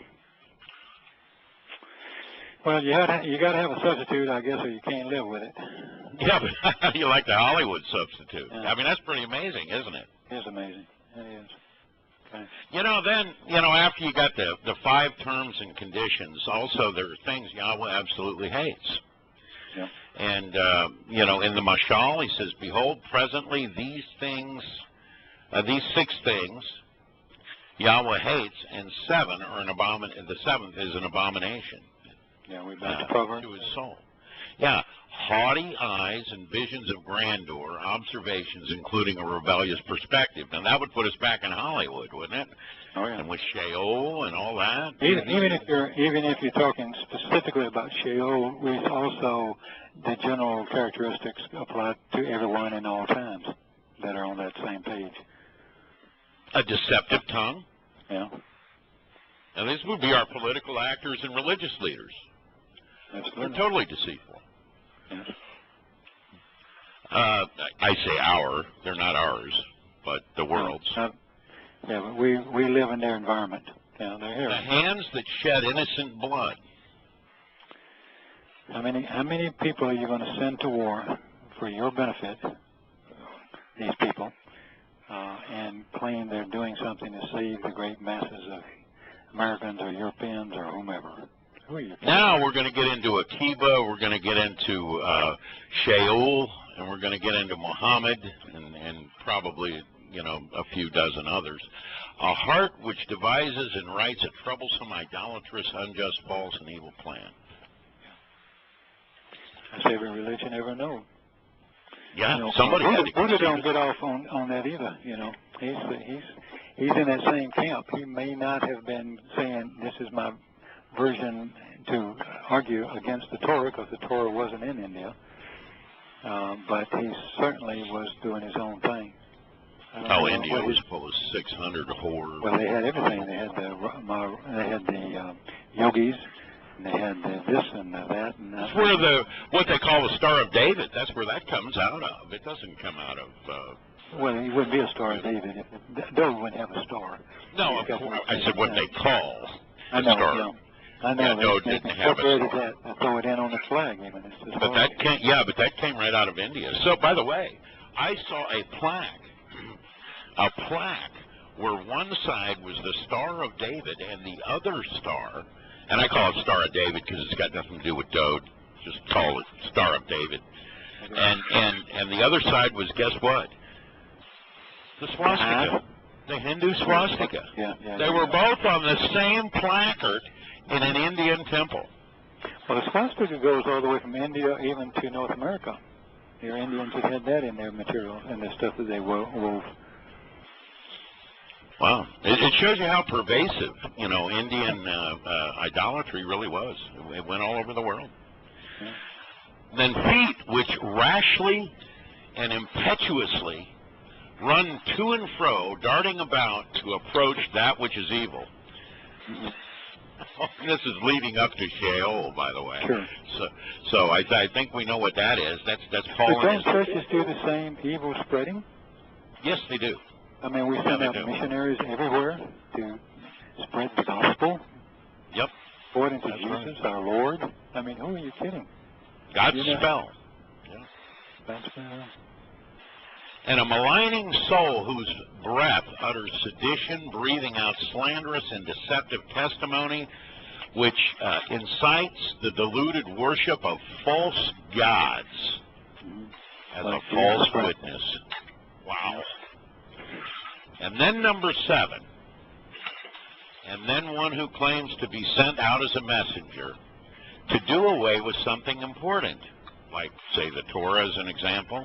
Well, you got to have a substitute, I guess, or you can't live with it. Yeah, but you like the Hollywood substitute. Yeah. I mean, that's pretty amazing, isn't it? It is amazing. it is. Okay. After you got the 5 terms and conditions, also there are things Yahweh absolutely hates. Yeah. And, in the Mashal, he says, behold, presently these 6 things Yahweh hates, and 7 are the 7th is an abomination. Yeah, we've got the proverb. To his soul. Yeah. Haughty eyes and visions of grandeur, observations including a rebellious perspective. Now that would put us back in Hollywood, wouldn't it? Oh yeah. And with Sheol and all that. Even if you're talking specifically about Sheol, we also the general characteristics apply to everyone in all times that are on that same page. A deceptive tongue. Yeah. And these would be our political actors and religious leaders. Absolutely. They're totally deceitful. Yeah. I say our, they're not ours, but the world's. Yeah, but we live in their environment. Yeah, they're here. The hands that shed innocent blood. How many people are you going to send to war for your benefit, these people, and claim they're doing something to save the great masses of Americans or Europeans or whomever? Who are you? Now we're going to get into Akiba, we're going to get into Sheol, and we're going to get into Muhammad, and probably, a few dozen others. A heart which devises and writes a troublesome, idolatrous, unjust, false, and evil plan. That's every religion ever known. Yeah, somebody had to Buddha don't get off on that either. He's in that same camp. He may not have been saying this is my version to argue against the Torah because the Torah wasn't in India, but he certainly was doing his own thing. India was full of 600 whores. Well, they had everything. They had the yogis. And they had this and that and that. That's where what they call the Star of David. That's where that comes out of. It doesn't come out of. Well, he wouldn't be a Star of David. David wouldn't have a star. No, I said what they call the star. Yeah. I know. Yeah, no, didn't have a star. That. Throw it in on the flag, even. But that came right out of India. So, by the way, I saw a plaque where one side was the Star of David and the other star. And I call it Star of David because it's got nothing to do with Dode. Just call it Star of David. And the other side was, guess what? The swastika. The Hindu swastika. They were both on the same placard in an Indian temple. Well, the swastika goes all the way from India even to North America. Your Indians have had that in their material and the stuff that they wove. Wow. It shows you how pervasive, Indian idolatry really was. It went all over the world. Yeah. Then feet which rashly and impetuously run to and fro, darting about to approach that which is evil. This is leading up to Sheol, by the way. Sure. So I think we know what that is. That's Paul. But don't churches do the same evil spreading? Yes, they do. I mean, we send out missionaries everywhere to spread the gospel. Yep. According to Jesus, our Lord. I mean, who are you kidding? God's spell. Yeah. God's spell. And a maligning soul whose breath utters sedition, breathing out slanderous and deceptive testimony, which incites the deluded worship of false gods as a false witness. Wow. And then number 7. And then one who claims to be sent out as a messenger to do away with something important, like, say, the Torah as an example,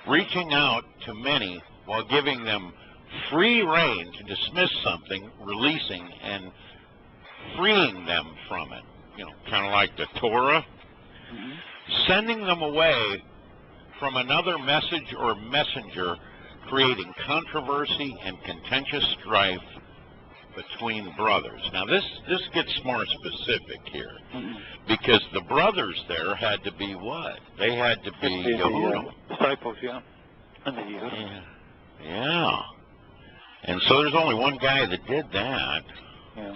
reaching out to many while giving them free rein to dismiss something, releasing and freeing them from it. Kind of like the Torah, sending them away from another message or messenger, creating controversy and contentious strife between brothers. Now, this gets more specific here, because the brothers there had to be what? They had to be Yahowah. Disciples, yeah. And the Yahowah. Yeah. And so there's only one guy that did that. Yeah.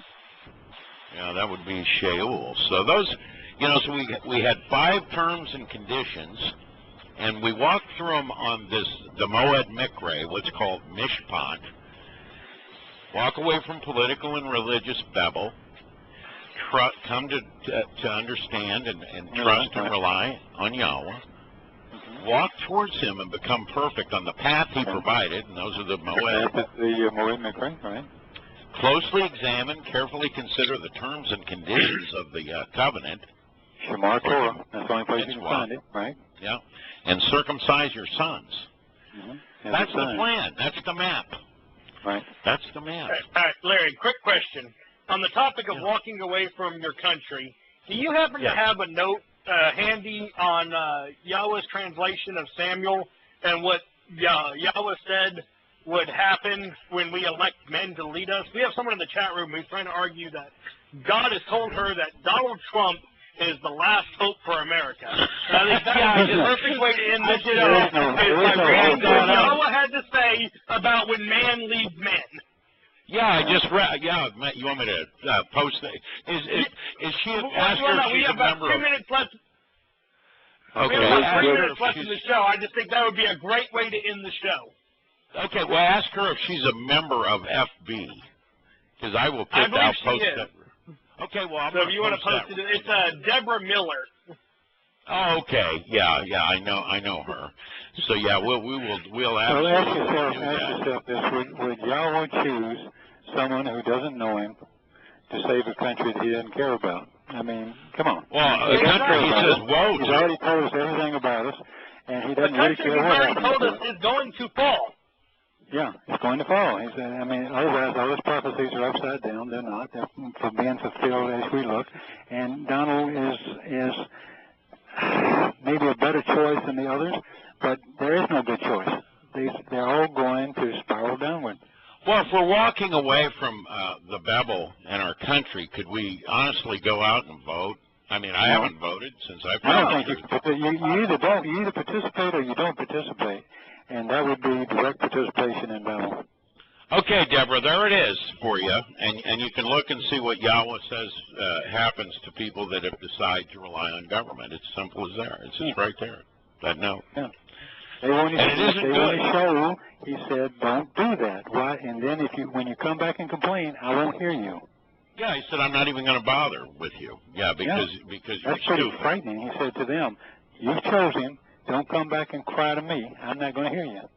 Yeah, that would be Sheol. So those, so we had 5 terms and conditions, and we walked through them on the Moed Mikre, what's called Mishpat, Walk away from political and religious babble. Come to understand and trust and rely on Yahweh. Walk towards Him and become perfect on the path He provided, and those are the moed. The moed mikra, right? Closely examine, carefully consider the terms and conditions of the covenant. Shema Torah. That's the only place you can find it, right? Yeah. And circumcise your sons. That's the plan. That's the map. Right. That's the map. All right, Larry, quick question. On the topic of walking away from your country, do you happen to have a note handy on Yahweh's translation of Samuel and what Yahweh said would happen when we elect men to lead us? We have someone in the chat room who's trying to argue that God has told her that Donald Trump is the last hope for America. I think that would be the perfect way to end this show is by reading what Yahweh had to say about when man leads men. Yeah, I just read. Yeah, you want me to post it? Is she asked her if she's a member of? 3 minutes left. Okay. We have about 3 minutes left in the show. I just think that would be a great way to end the show. Okay, well, ask her if she's a member of FB, because I will put. I'll post that. Okay, well, so if you want to post it, it's Deborah Miller. Oh, okay. Yeah, I know her. So yeah, we'll ask. So ask yourself this: would Yahweh choose someone who doesn't know Him to save a country that He doesn't care about? I mean, come on. Well, a country He says, "Whoa." He's already told us everything about us, and He doesn't really care what happens. The country He's already told us is going to fall. Yeah, it's going to fall. He said, I mean, otherwise all His prophecies are upside down. They're not. They're being fulfilled as we look. And Donald is maybe a better choice than the others, but there is no good choice. They're all going to spiral downward. Well, if we're walking away from the Babel in our country, could we honestly go out and vote? I mean, I haven't voted since I found I don't think you either don't. You either participate or you don't participate. And that would be direct participation in Babel. Okay, Deborah, there it is for you, and you can look and see what Yahweh says happens to people that have decided to rely on government. It's simple as that. It's just right there. That note. Yeah. They want to show. He said, "Don't do that." Why? And then when you come back and complain, I won't hear you. Yeah, he said, "I'm not even going to bother with you." Yeah, because you're that's pretty frightening. He said to them, "You chose him. Don't come back and cry to me. I'm not going to hear you."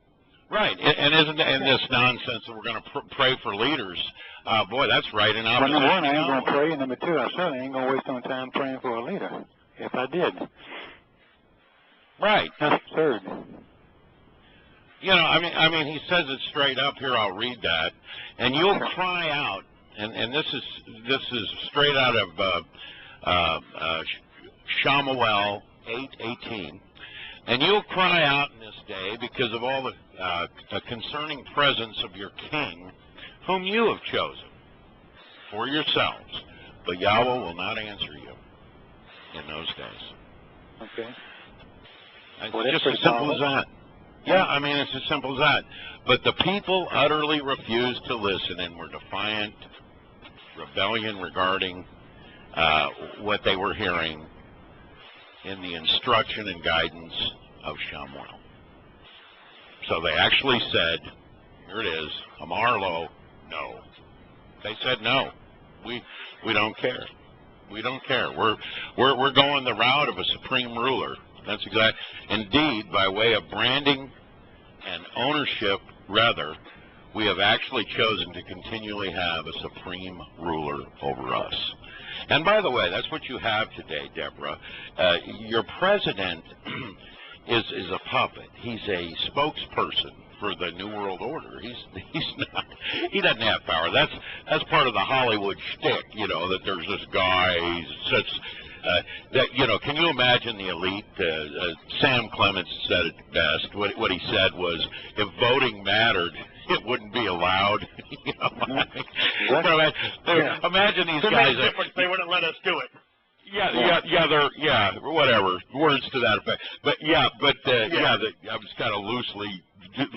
Right, and isn't this nonsense that we're going to pray for leaders? Boy, that's right in opposition. Well, number one, I ain't going to pray, and number two, I certainly ain't going to waste no time praying for a leader. If I did. Right. That's absurd. You know, I mean, he says it straight up here. I'll read that, and you'll cry out, and this is straight out of Shamuel 8:18. And you'll cry out in this day because of all the concerning presence of your king, whom you have chosen for yourselves. But Yahweh will not answer you in those days. Okay. It's just as simple as that. Yeah, I mean, it's as simple as that. But the people utterly refused to listen and were defiant, rebellion regarding what they were hearing in the instruction and guidance of Shamuel. So they actually said, here it is, Amarlo, no. They said no. We don't care. We don't care. We're going the route of a supreme ruler. That's exact. Indeed, by way of branding and ownership, rather, we have actually chosen to continually have a supreme ruler over us. And by the way, that's what you have today, Deborah. Your president is a puppet. He's a spokesperson for the New World Order. He's not. He doesn't have power. That's part of the Hollywood shtick. You know, that there's this guy. He's such. That, you know, can you imagine the elite? Sam Clements said it best. What he said was, if voting mattered, it wouldn't be allowed. You know, imagine these guys. They wouldn't let us do it. Whatever words to that effect. But I was kind of loosely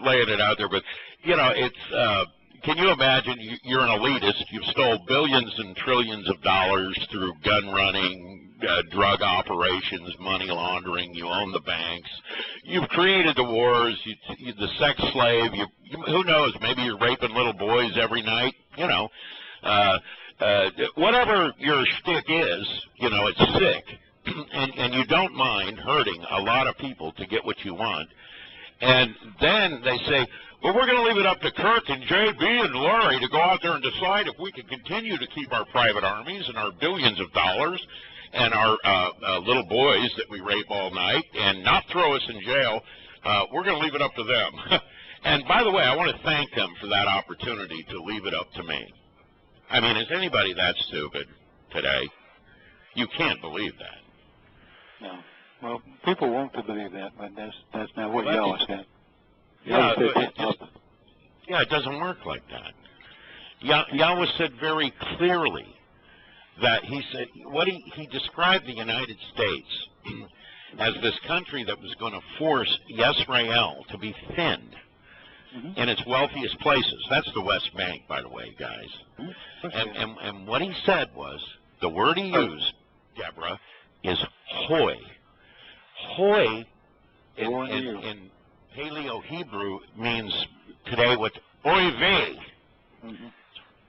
laying it out there. But you know, it's. Can you imagine? You're an elitist. You've stole billions and trillions of dollars through gun running, drug operations, money laundering. You own the banks. You've created the wars. You the sex slave. Who knows? Maybe you're raping little boys every night. you know, whatever your shtick is, you know, it's sick, and you don't mind hurting a lot of people to get what you want. And then they say, well, we're going to leave it up to Kirk and JB and Laurie to go out there and decide if we can continue to keep our private armies and our billions of dollars and our little boys that we rape all night and not throw us in jail. We're going to leave it up to them. And by the way, I want to thank them for that opportunity to leave it up to me. I mean, is anybody that stupid today? You can't believe that. No. Well, people want to believe that, but that's not what Yahweh said. Yeah, it doesn't work like that. Yahweh said very clearly that he said, he described the United States as this country that was going to force Yisrael to be thinned in its wealthiest places. That's the West Bank, by the way, guys. And what he said was, the word he used, Deborah, is hoy. Hoy in Paleo-Hebrew means today what oy vey.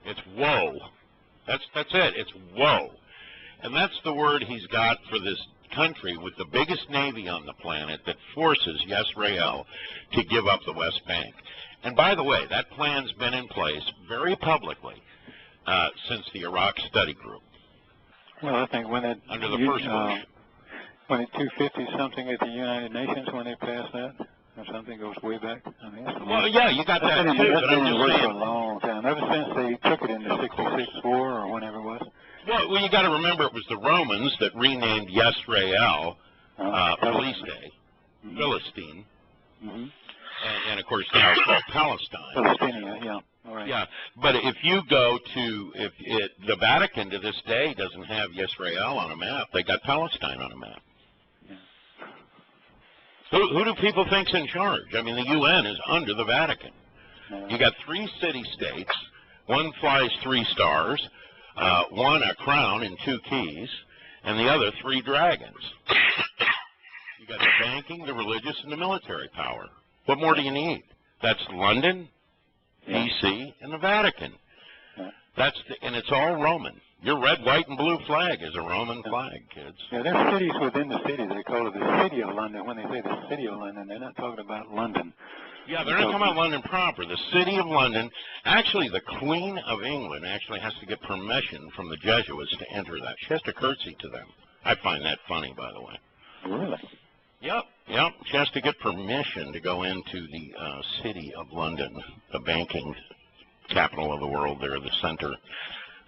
It's woe. That's it. It's woe. And that's the word he's got for this country with the biggest navy on the planet that forces Yisrael to give up the West Bank. And by the way, that plan's been in place very publicly since the Iraq Study Group. Well, I think when it under the first Bush. When it 250 something at the United Nations when they passed that, or something goes way back. I mean, well, yeah, you got that too. That's been in work for a long time. Ever since they took it in the '66 war or whenever it was. Well, you got to remember it was the Romans that renamed Yisrael Philistine, and of course now it's called Palestine. Palestine, yeah. All right. Yeah, but if you go to the Vatican to this day doesn't have Yisrael on a map. They got Palestine on a map. Who do people think's in charge? I mean, the UN is under the Vatican. You got 3 city-states. One flies 3 stars, one a crown and 2 keys, and the other 3 dragons. You got the banking, the religious, and the military power. What more do you need? That's London, D.C., and the Vatican. And it's all Roman. Your red, white, and blue flag is a Roman flag, kids. Yeah, there's cities within the city. They call it the City of London. When they say the City of London, they're not talking about London. Yeah, they're not talking about London proper. The City of London, actually the Queen of England actually has to get permission from the Jesuits to enter that. She has to curtsy to them. I find that funny, by the way. Really? Yep. She has to get permission to go into the City of London, the banking capital of the world there, the center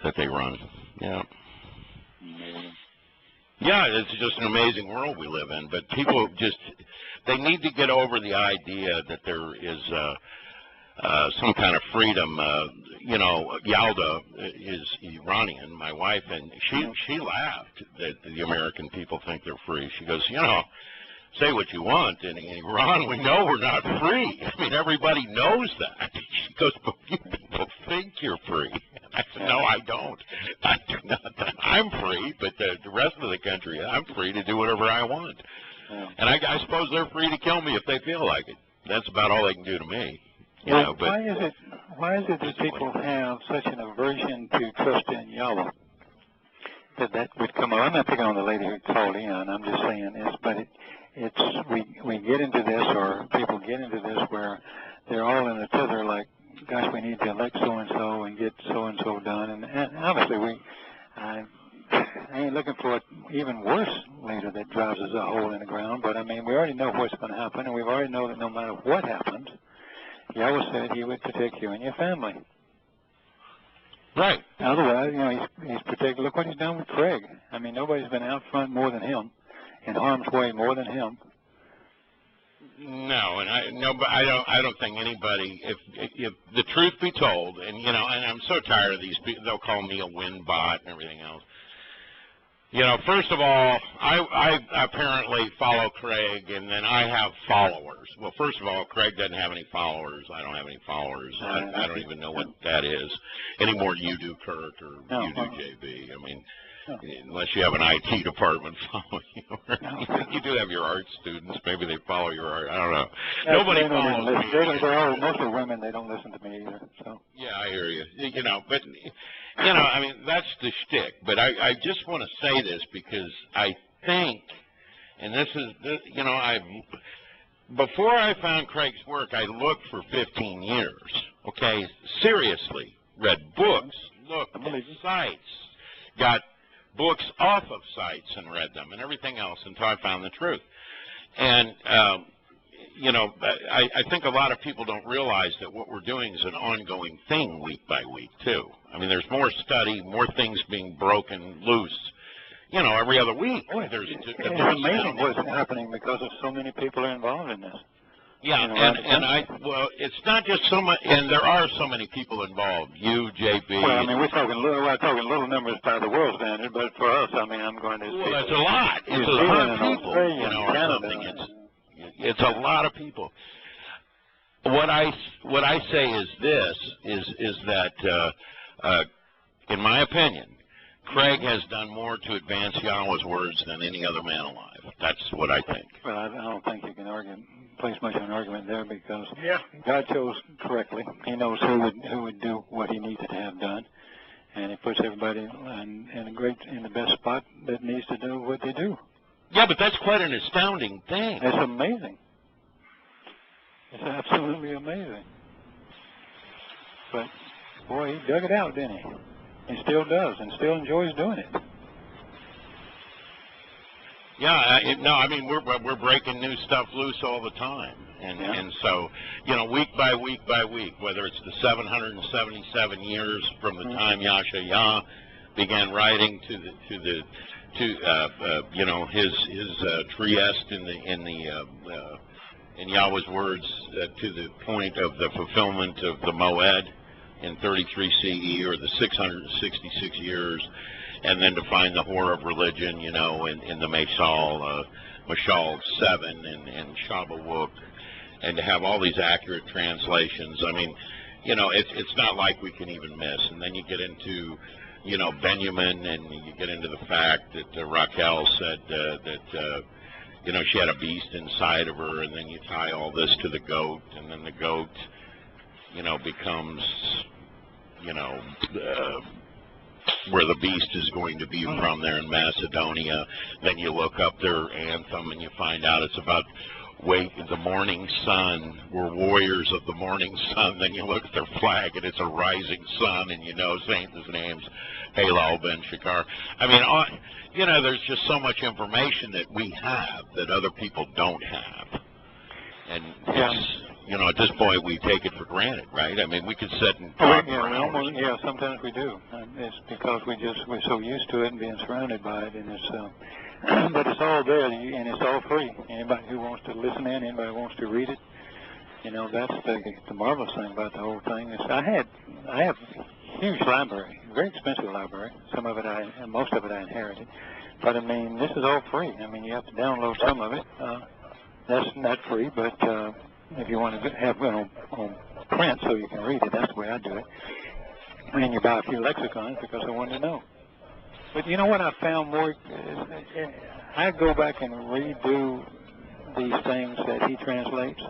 that they run. Yeah. Yeah, it's just an amazing world we live in. But people they need to get over the idea that there is some kind of freedom. You know, Yalda is Iranian, my wife, and she laughed that the American people think they're free. She goes, you know, say what you want. In Iran, we know we're not free. I mean, everybody knows that. She goes, but you people think you're free. And I said, no, I don't. I do not. I'm free, but the rest of the country, I'm free to do whatever I want. And I suppose they're free to kill me if they feel like it. That's about all they can do to me. You know, but why is it that people have such an aversion to trust in Yahweh? That would come up. I'm not picking on the lady who called in. I'm just saying this, but we get into this, or people get into this where they're all in a tether like, gosh, we need to elect so-and-so and get so-and-so done. And obviously I ain't looking for an even worse leader that drives us a hole in the ground, but I mean, we already know what's going to happen, and we already know that no matter what happens, Yahweh said he would protect you and your family. Right. Otherwise, you know, he's protected. Look what he's done with Craig. I mean, nobody's been out front more than him, in harm's way more than him. No, but I don't think anybody. If the truth be told, and you know, and I'm so tired of these people. They'll call me a wind bot and everything else. You know, first of all, I apparently follow Craig, and then I have followers. Well, first of all, Craig doesn't have any followers. I don't have any followers. I don't even know what that is anymore. You do, Kurt, or you do, JB. I mean, unless you have an IT department following you. You do have your art students. Maybe they follow your art. I don't know. Nobody follows me. They're mostly women. They don't listen to me either. So. Yeah, I hear you. But I mean, that's the shtick. But I just want to say this because I think, and this is, before I found Craig's work, I looked for 15 years. Okay, seriously, read books, looked at sites, got books off of sites and read them and everything else until I found the truth. And, I think a lot of people don't realize that what we're doing is an ongoing thing week by week, too. I mean, there's more study, more things being broken loose, every other week. It's amazing what's happening because of so many people are involved in this. Yeah, well, it's not just so much, and there are so many people involved. You, JP. Well, I mean, we're talking little numbers by the world standard, but for us, I mean, I'm going to. Well, that's a lot. It's a lot of people, or something. It's a lot of people. What I say is this: is that, in my opinion, Craig has done more to advance Yahweh's words than any other man alive. That's what I think. Well, I don't think you can place much of an argument there because God chose correctly. He knows who would do what he needed to have done, and he puts everybody in the best spot that needs to do what they do. Yeah, but that's quite an astounding thing. It's amazing. It's absolutely amazing. But boy, he dug it out, didn't he? He still does, and still enjoys doing it. Yeah, I mean, we're breaking new stuff loose all the time, and so week by week by week, whether it's the 777 years from the time Yahshua began writing to his Trieste in Yahweh's words to the point of the fulfillment of the Moed in 33 CE, or the 666 years. And then to find the horror of religion, in the Mashal 7 and Shabbat, and to have all these accurate translations. I mean, it's not like we can even miss. And then you get into, Benjamin, and you get into the fact that Raquel said that, she had a beast inside of her, and then you tie all this to the goat, and then the goat, becomes, where the beast is going to be from there in Macedonia. Then you look up their anthem and you find out it's about the morning sun. We're warriors of the morning sun. Then you look at their flag and it's a rising sun, and Saint's name's Halal ben Shakar. I mean, there's just so much information that we have that other people don't have. And at this point, we take it for granted, right? I mean, we could sit and talk for hours. Sometimes we do. It's because we're so used to it and being surrounded by it, and it's but it's all there, and it's all free. Anybody who wants to listen in, anybody who wants to read it, that's the marvelous thing about the whole thing. Is I have a huge library, very expensive library. Most of it I inherited, but I mean, this is all free. I mean, you have to download some of it. That's not free, but if you want to have it on print so you can read it, that's the way I do it. And you buy a few lexicons because I wanted to know. But you know what I found more? I go back and redo these things that he translates,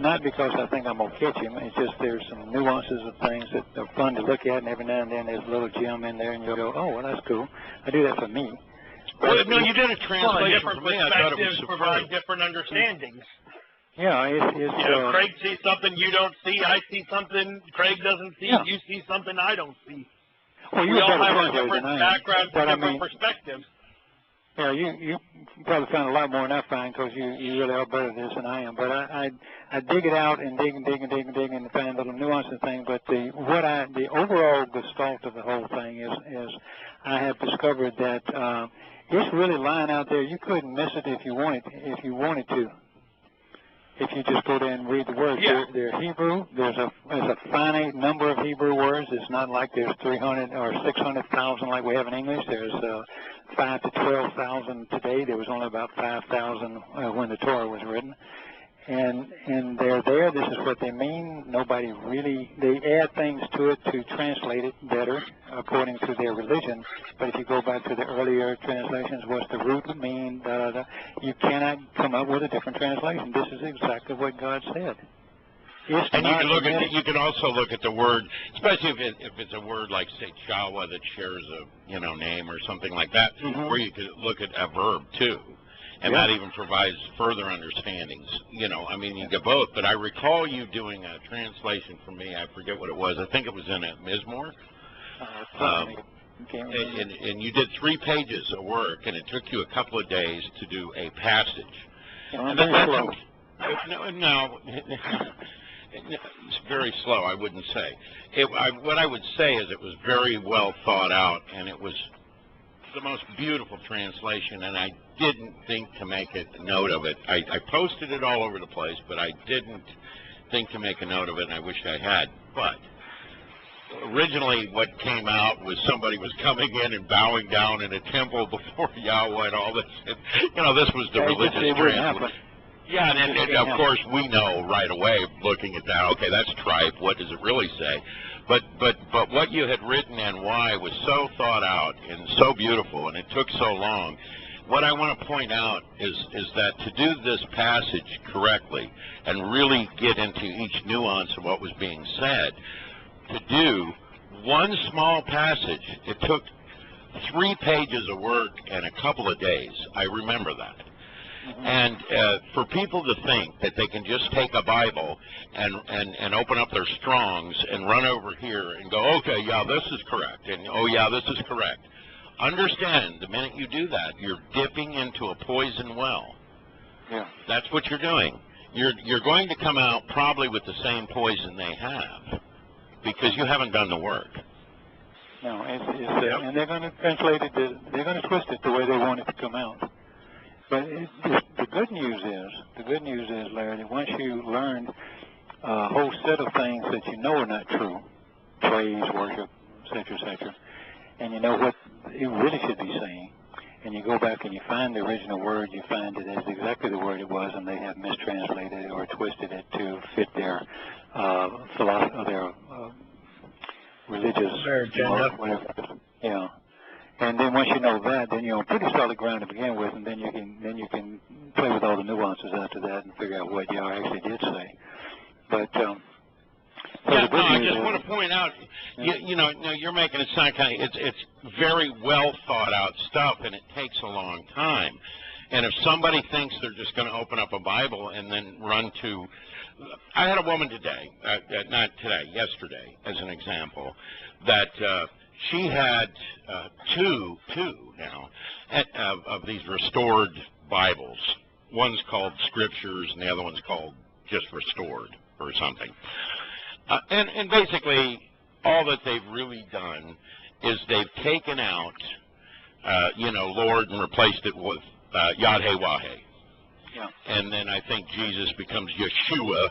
not because I think I'm going to catch him. It's just there's some nuances of things that are fun to look at, and every now and then there's a little gem in there, and you'll go, oh, well, that's cool. I do that for me. Well, no, you did a translation for me. I thought it was superb. Provide different understandings. Yeah, it's Craig sees something you don't see. I see something Craig doesn't see. You see something I don't see. Well, we all have a different background, different perspectives. Yeah, you probably found a lot more than I find because you really are better at this than I am. But I dig it out and dig and find little nuances and things. But the overall gestalt of the whole thing is I have discovered that it's really lying out there. You couldn't miss it if you wanted to. If you just go there and read the words, they're Hebrew. There's a finite number of Hebrew words. It's not like there's 300 or 600,000 like we have in English. There's 5,000 to 12,000 today. There was only about 5,000 when the Torah was written. and they're there. This is what they mean. Nobody really, they add things to it to translate it better according to their religion. But if you go back to the earlier translations, what's the root mean, you cannot come up with a different translation. This is exactly what God said. And you can also look at the word, especially if it's a word like, say, Chawa that shares a name or something like that, where you could look at a verb too, and that even provides further understandings. I mean, you get both. But I recall you doing a translation for me. I forget what it was. I think it was in a Mizmor. And you did 3 pages of work, and it took you a couple of days to do a passage. No. It's very slow, I wouldn't say. What I would say is it was very well thought out, and it was the most beautiful translation, and I didn't think to make a note of it. I posted it all over the place, but I didn't think to make a note of it, and I wish I had. But originally what came out was somebody was coming in and bowing down in a temple before Yahweh and all this. And, this was the religious translation. Yeah, and of course we know right away, looking at that, okay, that's tripe. What does it really say? But what you had written and why was so thought out and so beautiful, and it took so long. What I want to point out is that to do this passage correctly and really get into each nuance of what was being said, to do one small passage, it took 3 pages of work and a couple of days. I remember that. And for people to think that they can just take a Bible and open up their Strongs and run over here and go, okay, yeah, this is correct, and oh, yeah, this is correct. Understand, the minute you do that, you're dipping into a poison well. Yeah. That's what you're doing. You're going to come out probably with the same poison they have because you haven't done the work. No, and they're going to translate it, they're going to twist it the way they want it to come out. But the good news is, Larry, that once you learn a whole set of things that you know are not true, praise, worship, etc., and you know what it really should be saying, and you go back and you find the original word, you find it as exactly the word it was, and they have mistranslated it or twisted it to fit their religious or whatever. Yeah. And then once you know that, then you're on pretty solid ground to begin with, and then you can play with all the nuances after that and figure out what Yah actually did say. But I just want to point out, you're making it sound kind of it's very well thought out stuff, and it takes a long time. And if somebody thinks they're just going to open up a Bible and then run to, I had a woman today, not today, yesterday, as an example, that. She had two now of these restored Bibles. One's called Scriptures, and the other one's called just Restored or something. And basically, all that they've really done is they've taken out, Lord, and replaced it with Yada Yahweh. Yeah. And then I think Jesus becomes Yeshua,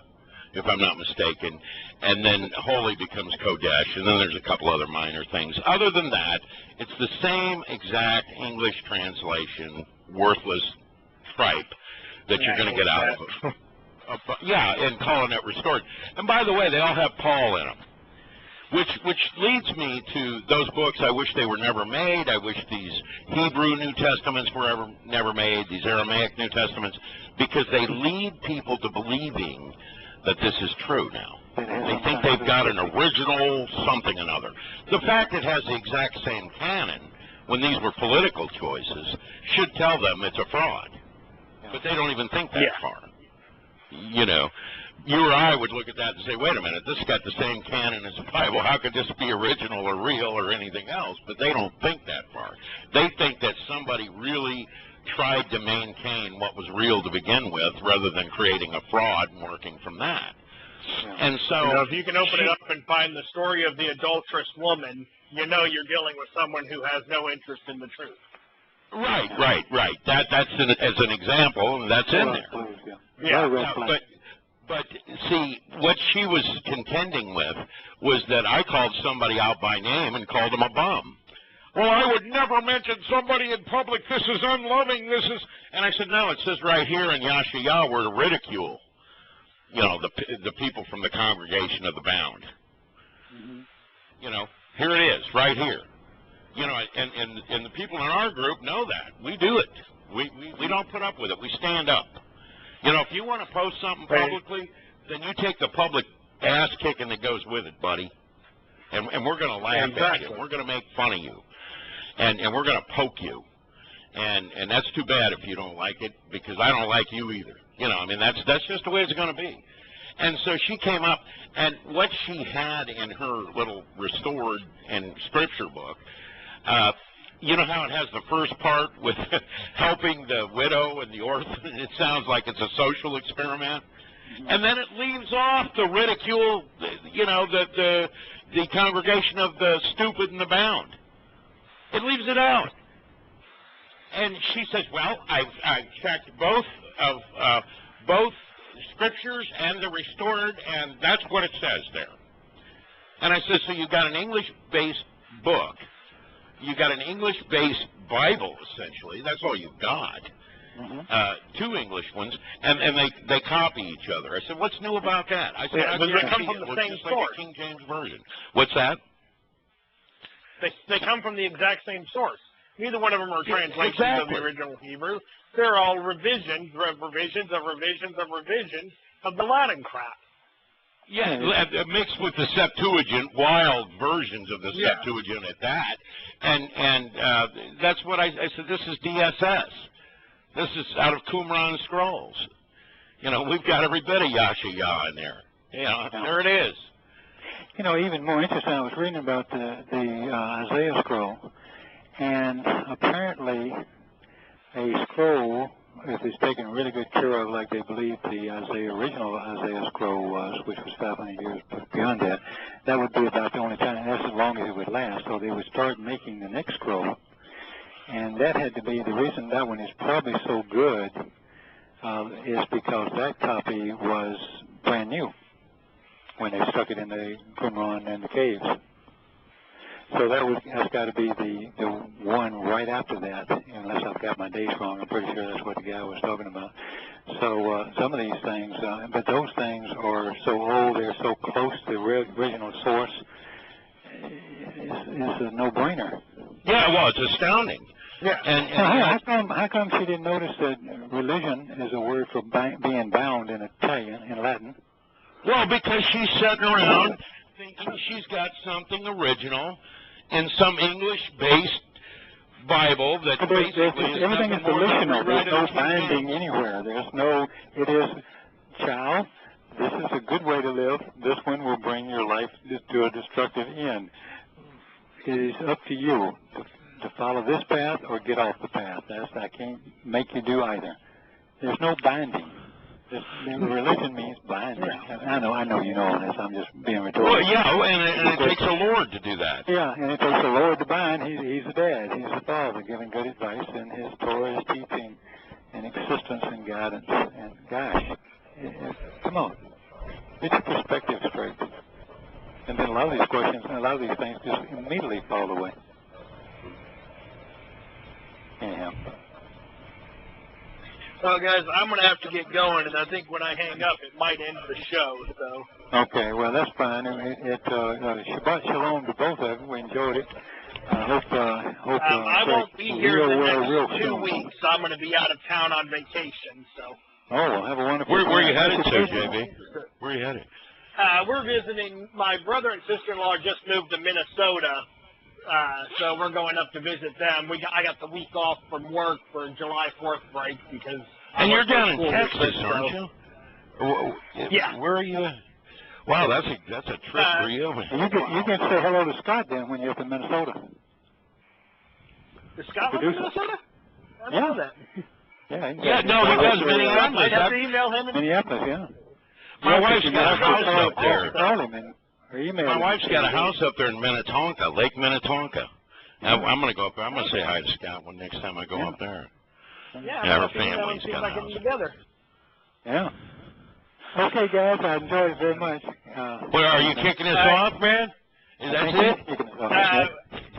if I'm not mistaken, and then holy becomes Kodesh, and then there's a couple other minor things. Other than that, it's the same exact English translation, worthless tripe that you're going to get out of it. And calling it restored. And by the way, they all have Paul in them, which leads me to those books I wish they were never made. I wish these Hebrew New Testaments were never made, these Aramaic New Testaments, because they lead people to believing that this is true now. They think they've got an original something or another. The fact it has the exact same canon, when these were political choices, should tell them it's a fraud. But they don't even think that far. You or I would look at that and say, wait a minute, this has got the same canon as the Bible. How could this be original or real or anything else? But they don't think that far. They think that somebody really tried to maintain what was real to begin with rather than creating a fraud and working from that. Yeah. And so, if you can open it up and find the story of the adulterous woman, you're dealing with someone who has no interest in the truth. Right. That's as an example, and that's in there. But see, what she was contending with was that I called somebody out by name and called him a bum. Well, I would never mention somebody in public. This is unloving. And I said, no, it says right here in Yashayahu we're to ridicule. you know, the people from the congregation of the bound. Mm-hmm. You know, here it is, right here. You know, and the people in our group know that. We do it. We don't put up with it. We stand up. You know, if you want to post something publicly, then you take the public ass kicking that goes with it, buddy. And we're going to laugh at you. We're going to make fun of you. And we're going to poke you. And that's too bad if you don't like it, because I don't like you either. You know, I mean, that's just the way it's going to be. And so she came up, and what she had in her little restored and scripture book, you know how it has the first part with helping the widow and the orphan? It sounds like it's a social experiment. And then it leaves off the ridicule, you know, the congregation of the stupid and the bound. It leaves it out. And she says, well, I've checked both scriptures and the restored, and that's what it says there. And I said, so you've got an English-based book. You've got an English-based Bible, essentially. That's all you've got. Mm-hmm. 2 English ones, and they copy each other. I said, what's new about that? I said, but they come from the same source. Like a King James Version. What's that? They come from the exact same source. Neither one of them are translations of the original Hebrew. They're all revisions of the Latin crap. Yeah, mixed with the Septuagint, wild versions of the Septuagint at that. And that's what I said, this is DSS. This is out of Qumran scrolls. You know, we've got every bit of Yahshua in there. You know, there it is. You know, even more interesting, I was reading about the Isaiah scroll, and apparently a scroll, if it's taken really good care of, like they believe the original Isaiah scroll was, which was 500 years beyond that, that would be about the only time, that's as long as it would last. So they would start making the next scroll, and that had to be, the reason that one is probably so good is because that copy was brand new when they stuck it in the Qumran and the caves. So that's got to be the one right after that, unless I've got my dates wrong. I'm pretty sure that's what the guy was talking about. So some of these things, but those things are so old, they're so close to the original source, it's a no-brainer. Yeah, well, it's astounding. Yeah. And how come she didn't notice that religion is a word for being bound in Italian, in Latin? Well, because she's sitting around thinking she's got something original in some English-based Bible that basically is everything is volitional. There's no binding anywhere. It is, child, this is a good way to live. This one will bring your life to a destructive end. It is up to you to follow this path or get off the path. I can't make you do either. There's no binding. Religion means binding. I know you know all this. I'm just being rhetorical. Well, yeah, and it takes a Lord to do that. Yeah, and it takes a Lord to bind. He's the dad. He's the father, giving good advice, and his Torah is teaching and existence and guidance. And gosh, come on, get your perspective straight. And then a lot of these questions and a lot of these things just immediately fall away. Anyhow. Well, guys, I'm going to have to get going, and I think when I hang up, it might end the show. So. Okay, well, that's fine. Shabbat shalom to both of you. We enjoyed it. I won't be here the next 2 weeks. I'm going to be out of town on vacation. So. Oh, well, have a wonderful time. Where are you headed to, JB? Where are you headed? We're visiting. My brother and sister-in-law just moved to Minnesota. So we're going up to visit them. I got the week off from work for July 4th break because. And you're down in Texas, aren't you? Yeah. Where are you? Wow, that's a trip for you. You can say hello to Scott then when you're up in Minnesota. Does Scott live in Minnesota? I don't know that. Yeah, no, he does Minneapolis. I have to email him. Minneapolis, yeah. My wife's got a house up there. My wife's got a house up there in Minnetonka, Lake Minnetonka. I'm going to go up there. I'm going to say hi to Scott next time I go up there. Yeah, her family's got a house. Together. Yeah. Okay, guys, I enjoyed it very much. Well, are you kicking us off, man? Is that it?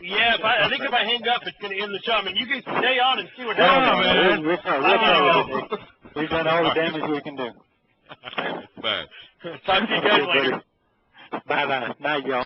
Yeah, I think if I hang up, it's going to end the show. I mean, you can stay on and see what happens. We've done all the damage we can do. Bye-bye. Talk to you guys later. Bye-bye. Night, y'all.